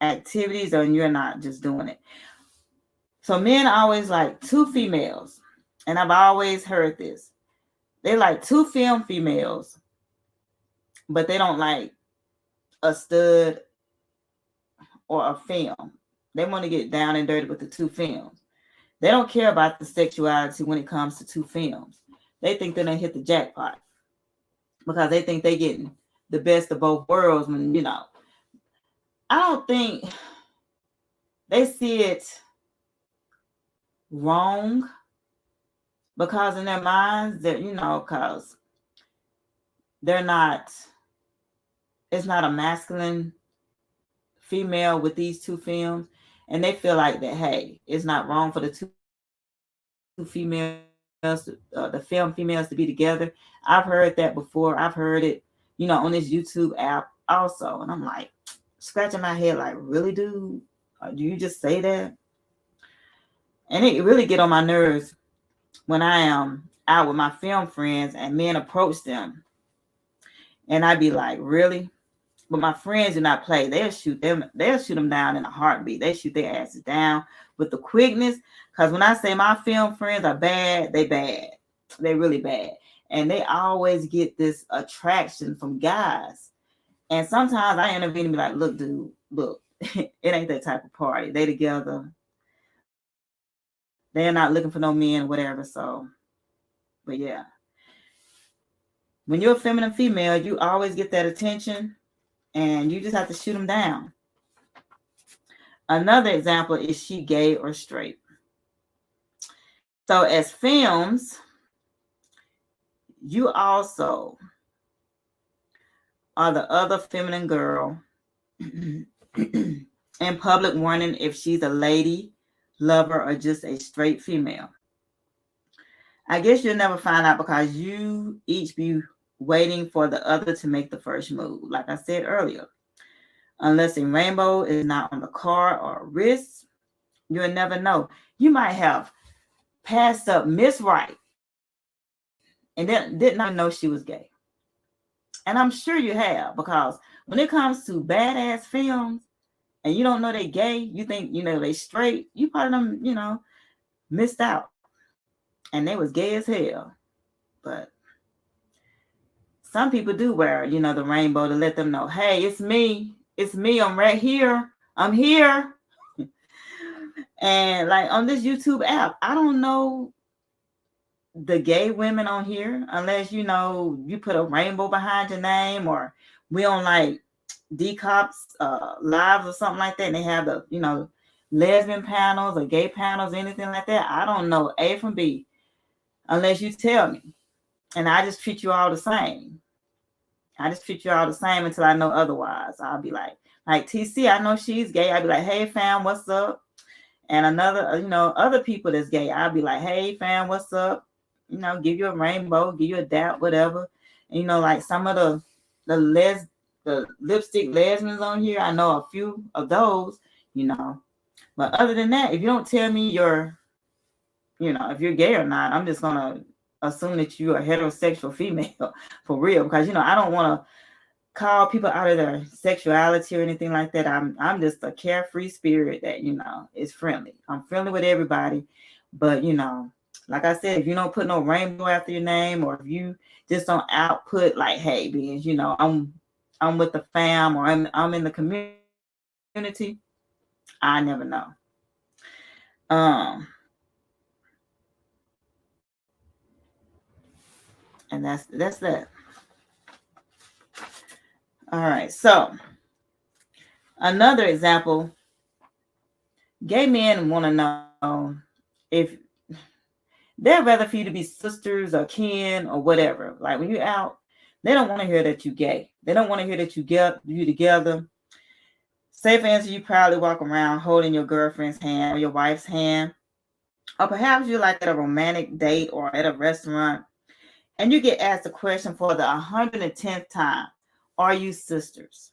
activities, and you're not just doing it. So men always like two females, and I've always heard this. They like two females, but they don't like a stud or a femme. They want to get down and dirty with the two femmes. They don't care about the sexuality when it comes to two femmes. They think they're gonna hit the jackpot because they think they're getting the best of both worlds. When I don't think they see it wrong, because in their minds that because they're not, it's not a masculine female with these two femmes, and they feel like that, hey, it's not wrong for the two females, the females to be together. I've heard that before. I've heard it on this YouTube app also, and I'm like scratching my head like, really, dude? Do you just say that? And it really get on my nerves when I am out with my film friends and men approach them, and I be like, really? But my friends do not play. They'll shoot them down in a heartbeat. They shoot their asses down with the quickness. Because when I say my film friends are bad, they bad. They really bad. And they always get this attraction from guys. And sometimes I intervene and be like, look, dude, look, it ain't that type of party. They together. They're not looking for no men, whatever. So, but yeah. When you're a feminine female, you always get that attention, and you just have to shoot them down. Another example is she gay or straight. So as femmes, you also are the other feminine girl in public, wondering if she's a lady, lover, or just a straight female. I guess you'll never find out because you each be waiting for the other to make the first move. Like I said earlier, unless a rainbow is not on the card or wrist, you'll never know. You might have passed up Miss Right and then did not know she was gay. And I'm sure you have, because when it comes to badass films and you don't know they gay, you think they straight, you probably them missed out, and they was gay as hell. But some people do wear the rainbow to let them know, hey, it's me, I'm right here, I'm here. And like on this YouTube app, I don't know the gay women on here unless you put a rainbow behind your name, or we on like D-Cops lives or something like that, and they have the lesbian panels or gay panels, anything like that. I don't know A from B unless you tell me, and I just treat you all the same. Until I know otherwise. I'll be like TC, I know she's gay. I'll be like, hey fam, what's up? And another other people that's gay, I'll be like, hey fam, what's up? Give you a rainbow, give you a dap, whatever. And like some of the lipstick lesbians on here, I know a few of those, But other than that, if you don't tell me if you're gay or not, I'm just gonna assume that you're a heterosexual female for real, because I don't want to call people out of their sexuality or anything like that. I'm just a carefree spirit that is friendly. I'm friendly with everybody, but like I said, if you don't put no rainbow after your name, or if you just don't output like, hey, being I'm with the fam, or I'm in the community, I never know. And that's that. All right. So another example, gay men want to know if they'd rather for you to be sisters or kin or whatever. Like when you're out, they don't want to hear that you're gay. They don't want to hear that you together. Say for instance, you proudly walk around holding your girlfriend's hand or your wife's hand, or perhaps you're like at a romantic date or at a restaurant, and you get asked a question for the 110th time. Are you sisters?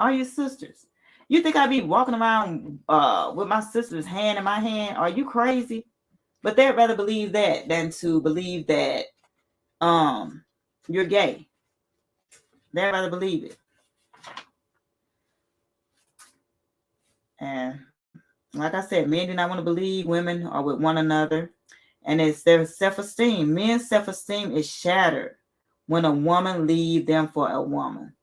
Are you sisters? You think I'd be walking around with my sister's hand in my hand? Are you crazy? But they'd rather believe that than to believe that you're gay. They'd rather believe it. And like I said, men do not want to believe women are with one another. And it's their self-esteem. Men's self-esteem is shattered when a woman leaves them for a woman.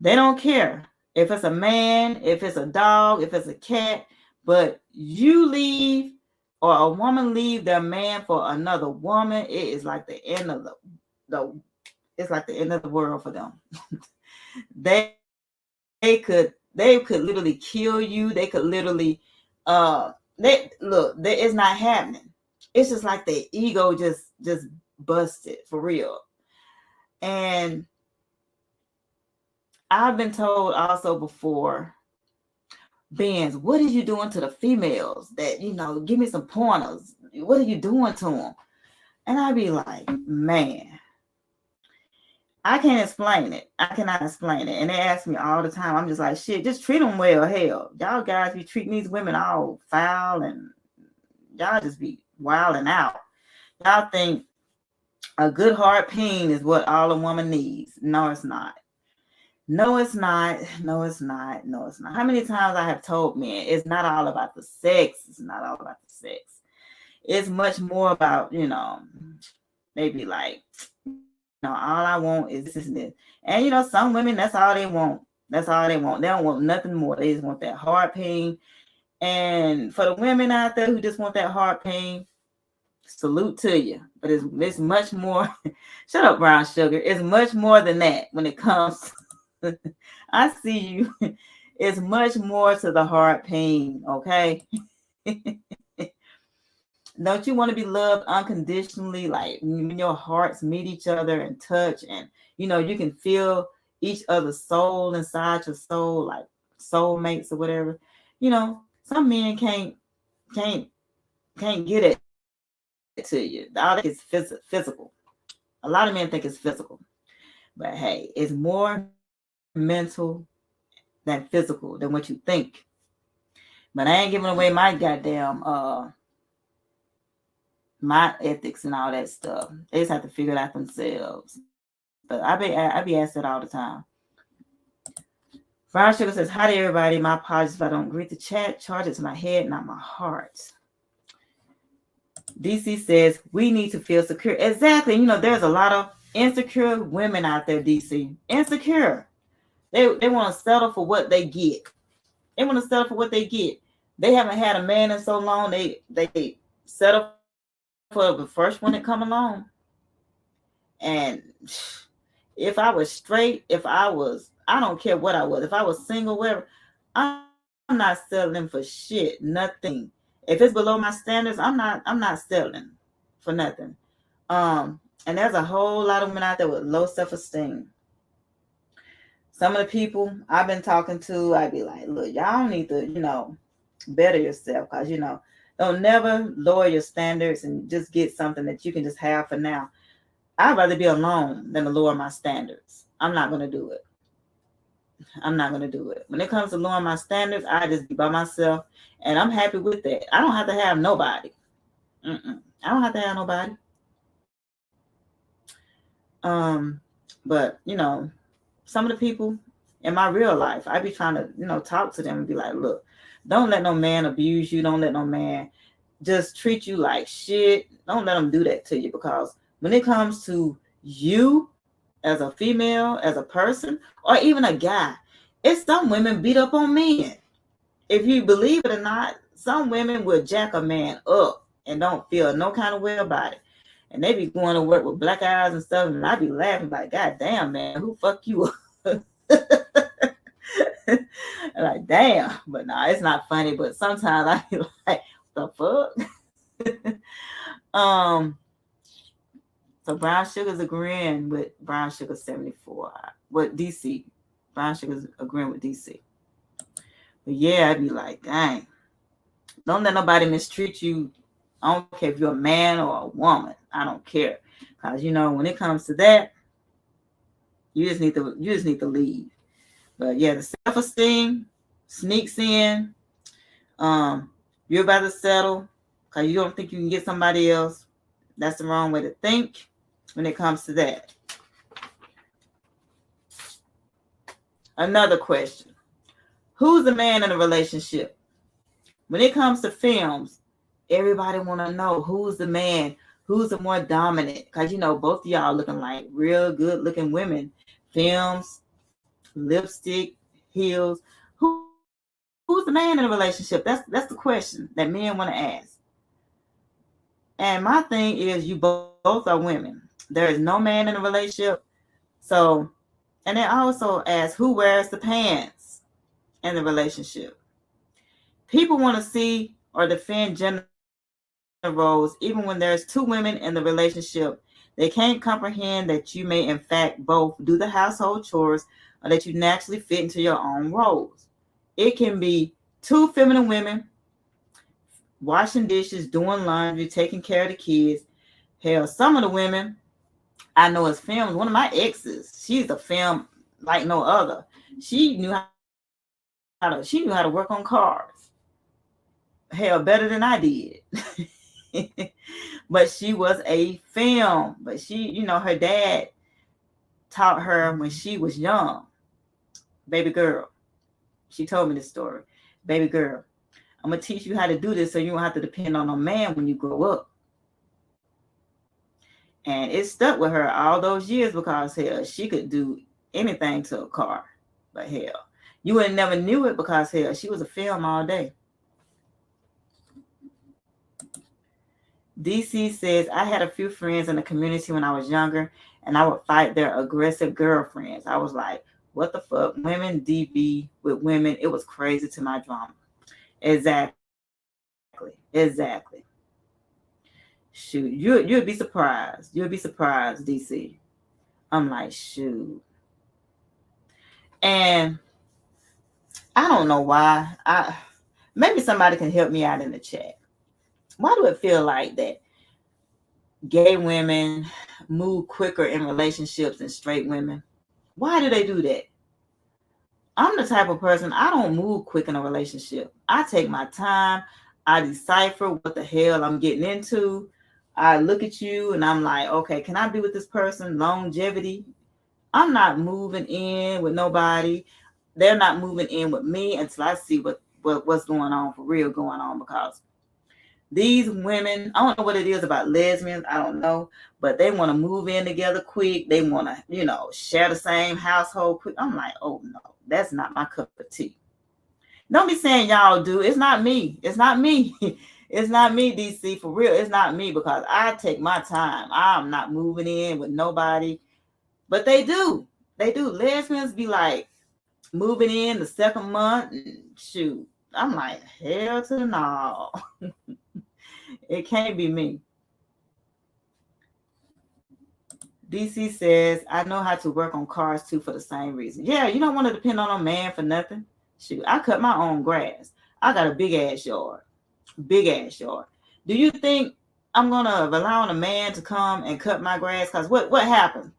They don't care if it's a man, if it's a dog, if it's a cat, but you leave or a woman leave their man for another woman, it is like the end of the it's like the end of the world for them. they could literally kill you. They could literally it's not happening. It's just like the ego just busted for real. And I've been told also before, Benz, what are you doing to the females that, give me some pointers? What are you doing to them? And I'd be like, man, I can't explain it. I cannot explain it. And they ask me all the time. I'm just like, shit, just treat them well. Hell, y'all guys be treating these women all foul and y'all just be wilding out. Y'all think a good hard pain is what all a woman needs. No, it's not. No, it's not. No, it's not. No, it's not. How many times I have told men it's not all about the sex. It's not all about the sex. It's much more about, maybe like, all I want is this and this. And, some women, that's all they want. That's all they want. They don't want nothing more. They just want that hard pain. And for the women out there who just want that hard pain, salute to you. But it's much more. Shut up, brown sugar. It's much more than that when it comes. I see you. It's much more to the hard pain, okay? Don't you want to be loved unconditionally, like when your hearts meet each other and touch, and you can feel each other's soul inside your soul, like soulmates or whatever. Some men can't get it to you. All that is physical. A lot of men think it's physical, but hey, it's more mental than physical than what you think. But I ain't giving away my goddamn my ethics and all that stuff. They just have to figure it out themselves. But I be asked that all the time. Brown Sugar says, hi to everybody. My apologies if I don't greet the chat. Charge it to my head, not my heart. DC says, we need to feel secure. Exactly. There's a lot of insecure women out there, DC. Insecure. They want to settle for what they get. They want to settle for what they get. They haven't had a man in so long. They settle for the first one that come along. And if I was straight, I don't care what I was. If I was single, whatever, I'm not settling for shit. Nothing. If it's below my standards, I'm not settling for nothing. And there's a whole lot of women out there with low self-esteem. Some of the people I've been talking to, I'd be like, look, y'all need to, better yourself, because, don't never lower your standards and just get something that you can just have for now. I'd rather be alone than to lower my standards. I'm not going to do it. I'm not going to do it. When it comes to lowering my standards, I just be by myself, and I'm happy with that. I don't have to have nobody. I don't have to have nobody. But, some of the people in my real life, I be trying to, talk to them and be like, look, don't let no man abuse you. Don't let no man just treat you like shit. Don't let them do that to you, because when it comes to you as a female, as a person, or even a guy, it's some women beat up on men. If you believe it or not, some women will jack a man up and don't feel no kind of way about it. And they be going to work with black eyes and stuff, and I be laughing like, God damn, man, who fuck you up? Like, damn. But nah, it's not funny, but sometimes I be like, the fuck? So Brown Sugar's agreeing with Brown Sugar 74. With DC. Brown Sugar's agreeing with DC. But yeah, I'd be like, dang. Don't let nobody mistreat you. I don't care if you're a man or a woman. I don't care. Because, when it comes to that, you just need to leave. But yeah, the self-esteem sneaks in. You're about to settle because you don't think you can get somebody else. That's the wrong way to think when it comes to that. Another question. Who's the man in a relationship? When it comes to films, everybody want to know who's the man, who's the more dominant. Because, both of y'all looking like real good looking women. Films, lipstick, heels. Who's the man in a relationship? That's the question that men want to ask. And my thing is, you both are women. There is no man in a relationship. So, and then also ask, who wears the pants in the relationship? People want to see or defend gender roles even when there's two women in the relationship. They can't comprehend that you may in fact both do the household chores or that you naturally fit into your own roles. It can be two feminine women washing dishes, doing laundry, taking care of the kids. Hell, some of the women I know as films, one of my exes, she's a film like no other. She knew how to work on cars. Hell, better than I did. But she was a film. But she, her dad taught her when she was young. Baby girl. She told me this story. Baby girl, I'm going to teach you how to do this so you don't have to depend on a man when you grow up. And it stuck with her all those years because, hell, she could do anything to a car. But, hell, you would have never knew it because, hell, she was a film all day. DC says, I had a few friends in the community when I was younger, and I would fight their aggressive girlfriends. I was like, what the fuck? Women DB with women. It was crazy to my drama. Exactly. Shoot, you'd be surprised. You'd be surprised, DC. I'm like, shoot. And I don't know why. Maybe somebody can help me out in the chat. Why do it feel like that gay women move quicker in relationships than straight women? Why do they do that? I'm the type of person, I don't move quick in a relationship. I take my time. I decipher what the hell I'm getting into. I look at you and I'm like, okay, can I be with this person? Longevity. I'm not moving in with nobody. They're not moving in with me until I see what's going on for real going on, because these women, I don't know what it is about lesbians. I don't know, but they want to move in together quick. They want to, share the same household quick. I'm like, oh no, that's not my cup of tea. Don't be saying y'all do. It's not me. It's not me. It's not me, DC, for real. It's not me, because I take my time. I'm not moving in with nobody. But they do. They do. Lesbians be like moving in the second month and shoot. I'm like, hell to the no. It can't be me. DC says, I know how to work on cars too for the same reason. Yeah, you don't want to depend on a man for nothing. Shoot, I cut my own grass. I got a big ass yard. Big ass yard. Do you think I'm going to rely on a man to come and cut my grass? Because what happens?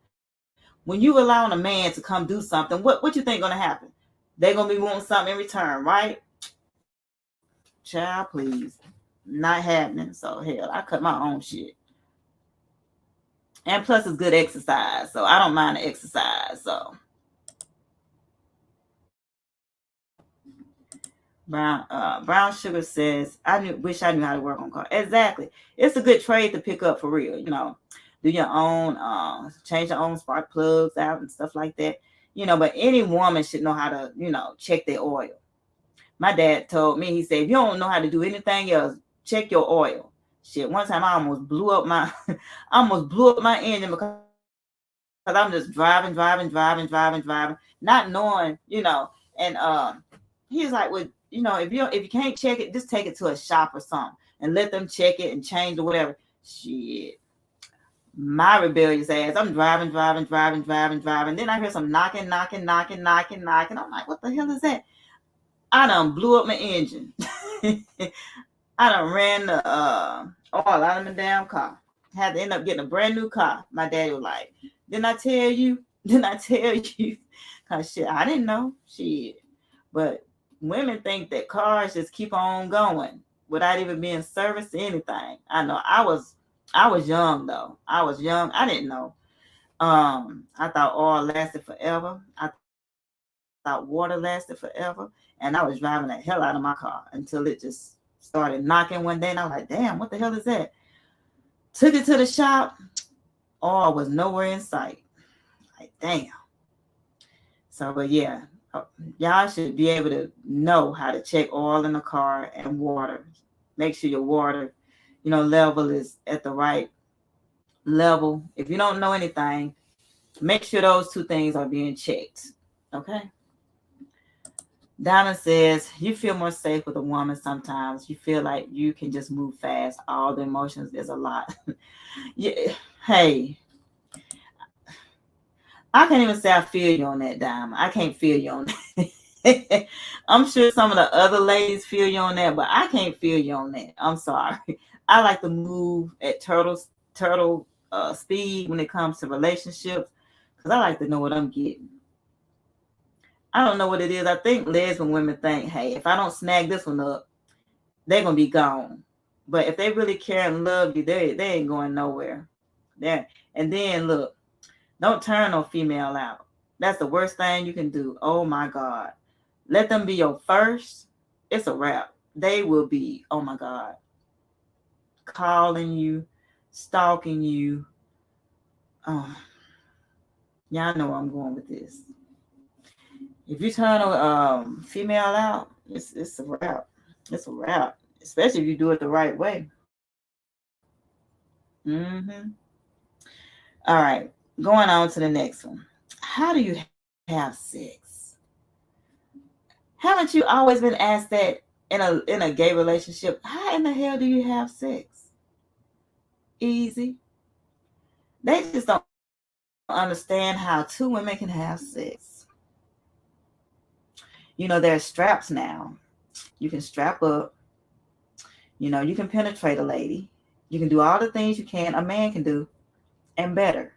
When you rely on a man to come do something, what you think going to happen? They're going to be wanting something in return, right? Child, please. Not happening. So, hell, I cut my own shit. And plus, it's good exercise. So, I don't mind the exercise. So, Brown Sugar says, wish I knew how to work on cars. Exactly. It's a good trade to pick up for real. Do your own, change your own spark plugs out and stuff like that. But any woman should know how to, check their oil. My dad told me, he said, if you don't know how to do anything else, check your oil. Shit, one time I almost blew up my engine because I'm just driving, not knowing, and he's like, well, if you can't check it, just take it to a shop or something and let them check it and change or whatever. Shit. My rebellious ass, I'm driving. Then I hear some knocking. I'm like, what the hell is that? I done blew up my engine. I done ran the oil out of my damn car. Had to end up getting a brand new car. My daddy was like, didn't I tell you? Because shit, I didn't know. Shit. But women think that cars just keep on going without even being serviced to anything. I know I was I was young though. I was young. I didn't know. I thought oil lasted forever. I thought water lasted forever. And I was driving the hell out of my car until it just started knocking one day. And I was like, damn, what the hell is that? Took it to the shop. Oil was nowhere in sight. Like, damn. So, but yeah, y'all should be able to know how to check oil in the car and water. Make sure your water, level is at the right level. If you don't know anything, make sure those two things are being checked. Okay. Diamond says, you feel more safe with a woman sometimes. You feel like you can just move fast. All the emotions is a lot. Yeah. Hey, I can't even say I feel you on that, Diamond. I can't feel you on that. I'm sure some of the other ladies feel you on that, but I can't feel you on that. I'm sorry. I like to move at turtle speed when it comes to relationships because I like to know what I'm getting. I don't know what it is. I think lesbian women think, hey, if I don't snag this one up, they're going to be gone. But if they really care and love you, they ain't going nowhere. There. And then, look, don't turn no female out. That's the worst thing you can do. Oh, my God. Let them be your first. It's a wrap. They will be, oh, my God, calling you, stalking you. Oh, y'all know where I'm going with this. If you turn a female out, it's a wrap. It's a wrap, especially if you do it the right way. All right, going on to the next one. How do you have sex? Haven't you always been asked that in a gay relationship? How in the hell do you have sex? Easy. They just don't understand how two women can have sex. There's straps now. You can strap up. You can penetrate a lady. You can do all the things you can, a man can do, and better.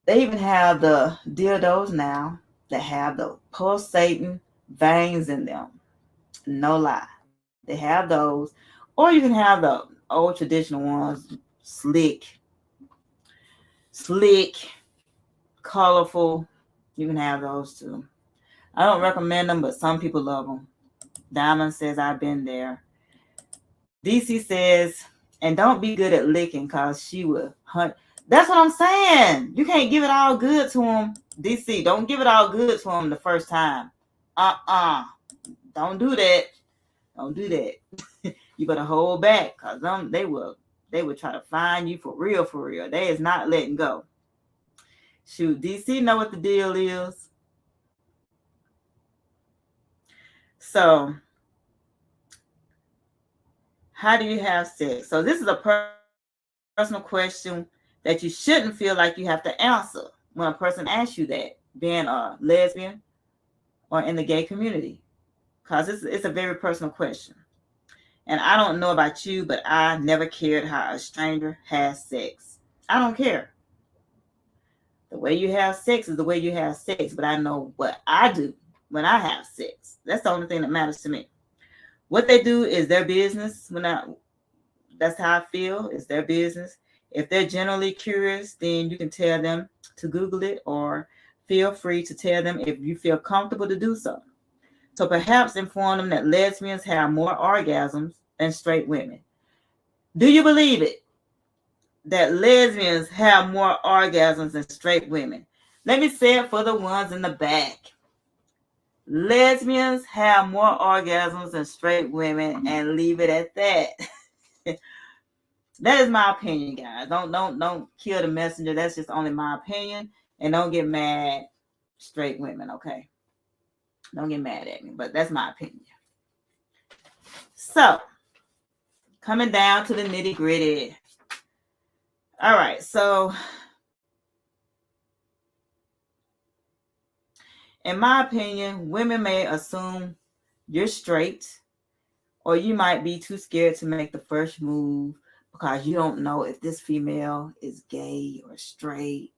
They even have the dildos now that have the pulsating veins in them. No lie. They have those. Or you can have the old traditional ones, slick, colorful. You can have those too. I don't recommend them, but some people love them. Diamond says, I've been there. DC says, and don't be good at licking because she will hunt. That's what I'm saying. You can't give it all good to them. DC, don't give it all good to them the first time. Don't do that. Don't do that. You better hold back because they will try to find you for real, for real. They is not letting go. Shoot, DC know what the deal is. So, how do you have sex? So this is a personal question that you shouldn't feel like you have to answer when a person asks you that, being a lesbian or in the gay community, because it's a very personal question. And I don't know about you, but I never cared how a stranger has sex. I don't care. The way you have sex is the way you have sex, but I know what I do when I have sex. That's the only thing that matters to me. What they do is their business. That's how I feel. It's their business. If they're generally curious, then you can tell them to Google it, or feel free to tell them if you feel comfortable to do so. So perhaps inform them that lesbians have more orgasms than straight women. Do you believe it? That lesbians have more orgasms than straight women? Let me say it for the ones in the back. Lesbians have more orgasms than straight women, and leave it at that. That is my opinion, guys. Don't kill the messenger. That's just only my opinion. And don't get mad, straight women, okay? Don't get mad at me, but that's my opinion. So, coming down to the nitty gritty. All right, so in my opinion, women may assume you're straight, or you might be too scared to make the first move because you don't know if this female is gay or straight.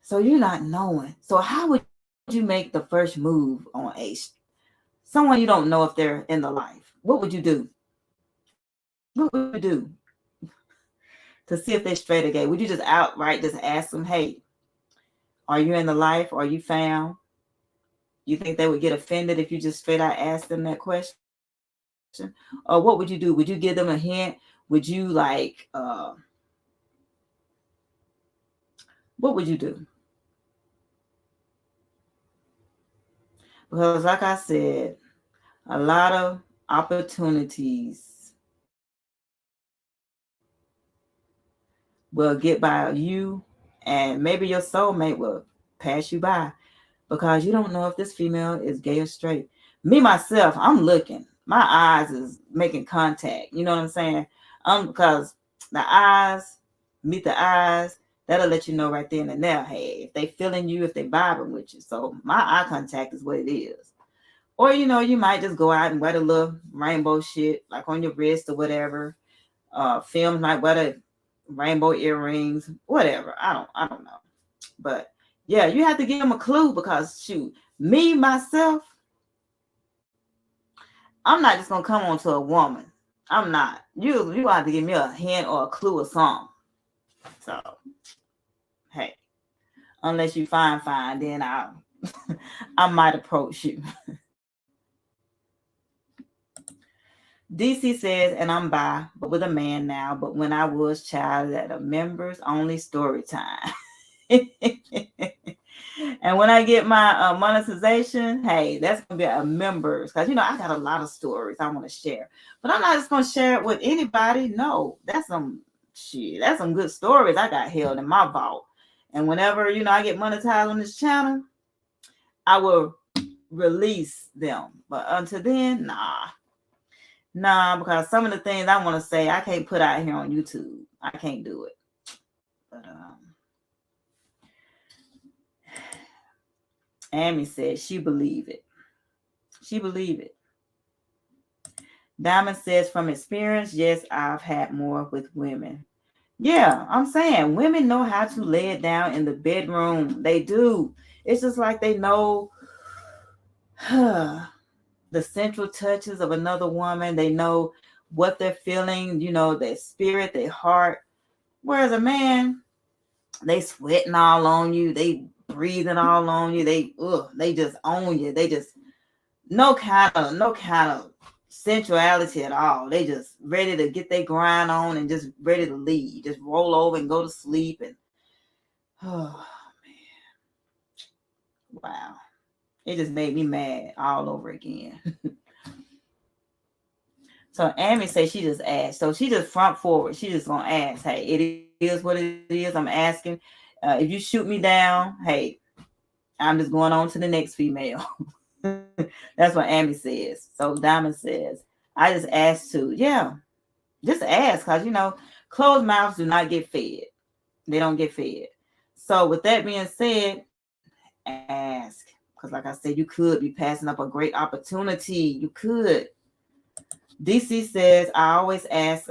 So you're not knowing. So how would you make the first move on someone you don't know if they're in the life? What would you do? What would you do to see if they're straight or gay? Would you just outright just ask them, hey, are you in the life? Are you found? You think they would get offended if you just straight out asked them that question? Or what would you do? Would you give them a hint? Would you like, what would you do? Because like I said, a lot of opportunities will get by you, and maybe your soulmate will pass you by because you don't know if this female is gay or straight. Me, myself, I'm looking. My eyes is making contact. You know what I'm saying? Because the eyes meet the eyes, that'll let you know right then and there, hey, if they feeling you, if they vibing with you. So my eye contact is what it is. Or, you know, you might just go out and wear the little rainbow shit, like on your wrist or whatever. Films might wear the rainbow earrings, whatever. I don't know. But yeah, you have to give them a clue because shoot, me, myself, I'm not just gonna come on to a woman. I'm not. You have to give me a hint or a clue or something. So hey, unless you fine, then I might approach you. DC says, and I'm bi, but with a man now. But when I was child, at a members only story time. And when I get my monetization, hey, that's gonna be a members, because you know I got a lot of stories I want to share, but I'm not just gonna share it with anybody. No, that's some shit. That's some good stories I got held in my vault. And whenever you know I get monetized on this channel, I will release them. But until then, nah, because some of the things I want to say I can't put out here on YouTube. I can't do it. But Amy said she believe it. She believe it. Diamond says, from experience, yes, I've had more with women. Yeah, I'm saying women know how to lay it down in the bedroom. They do. It's just like they know the central touches of another woman. They know what they're feeling, you know, their spirit, their heart. Whereas a man, they sweating all on you. They breathing all on you. They just own you. They just no kind of sensuality at all. They just ready to get their grind on and just ready to leave. Just roll over and go to sleep. And oh man, wow, it just made me mad all over again. So Amy says she just asked. So she just front forward. She just gonna ask. Hey, it is what it is. I'm asking. If you shoot me down, hey, I'm just going on to the next female. That's what Amy says. So Diamond says, I just asked to. Yeah, just ask, because you know, closed mouths do not get fed. They don't get fed. So with that being said, ask. Because like I said, you could be passing up a great opportunity. You could. DC says, I always ask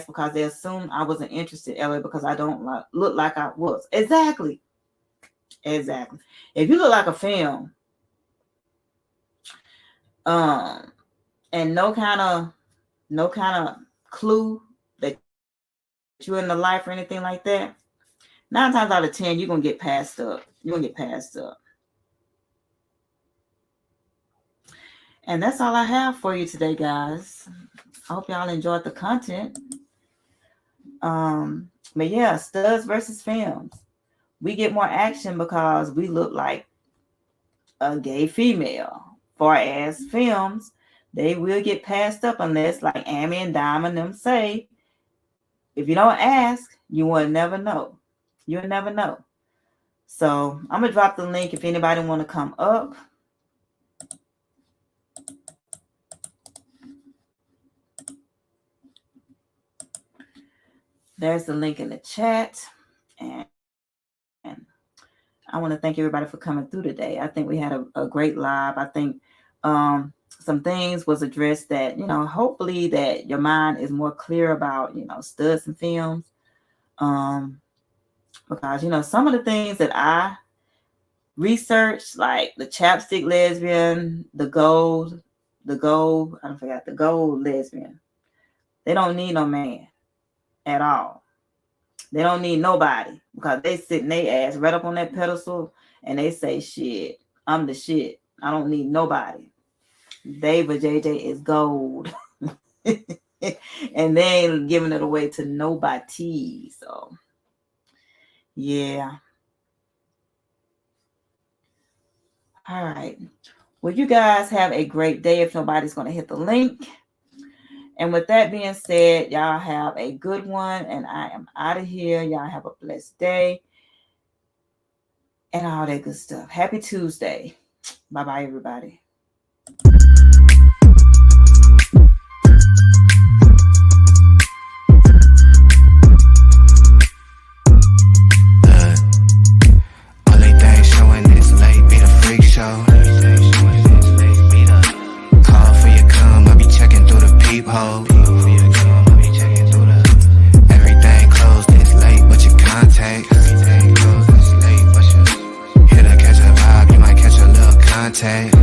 because they assume I wasn't interested, Ellie, because I don't look like I was. Exactly. If you look like a film, and no kind of clue that you're in the life or anything like that, 9 times out of 10, you're gonna get passed up. And that's all I have for you today, guys. I hope y'all enjoyed the content. But yeah, Studz versus Femmes. We get more action because we look like a gay female. Far as films, they will get passed up unless, like Amy and Diamond them say, if you don't ask, you will never know. You'll never know. So I'm gonna drop the link if anybody want to come up. There's the link in the chat. And I want to thank everybody for coming through today. I think we had a great live. I think some things was addressed that, you know, hopefully that your mind is more clear about, you know, Studz and Femmes. Because, you know, some of the things that I researched, like the chapstick lesbian, the gold lesbian. They don't need no man at all. They don't need nobody because they sitting their ass right up on that pedestal and they say, shit, I'm the shit. I don't need nobody. Dave or JJ is gold. And they ain't giving it away to nobody. So, yeah. All right. Well, you guys have a great day if nobody's going to hit the link. And with that being said, y'all have a good one. And I am out of here. Y'all have a blessed day. And all that good stuff. Happy Tuesday. Bye-bye, everybody. Only thing showing is late, be the freak show. Call for your cum, I be checking through the peephole. Everything closed, it's late, but your contact. Here to catch a vibe, you might catch a little contact.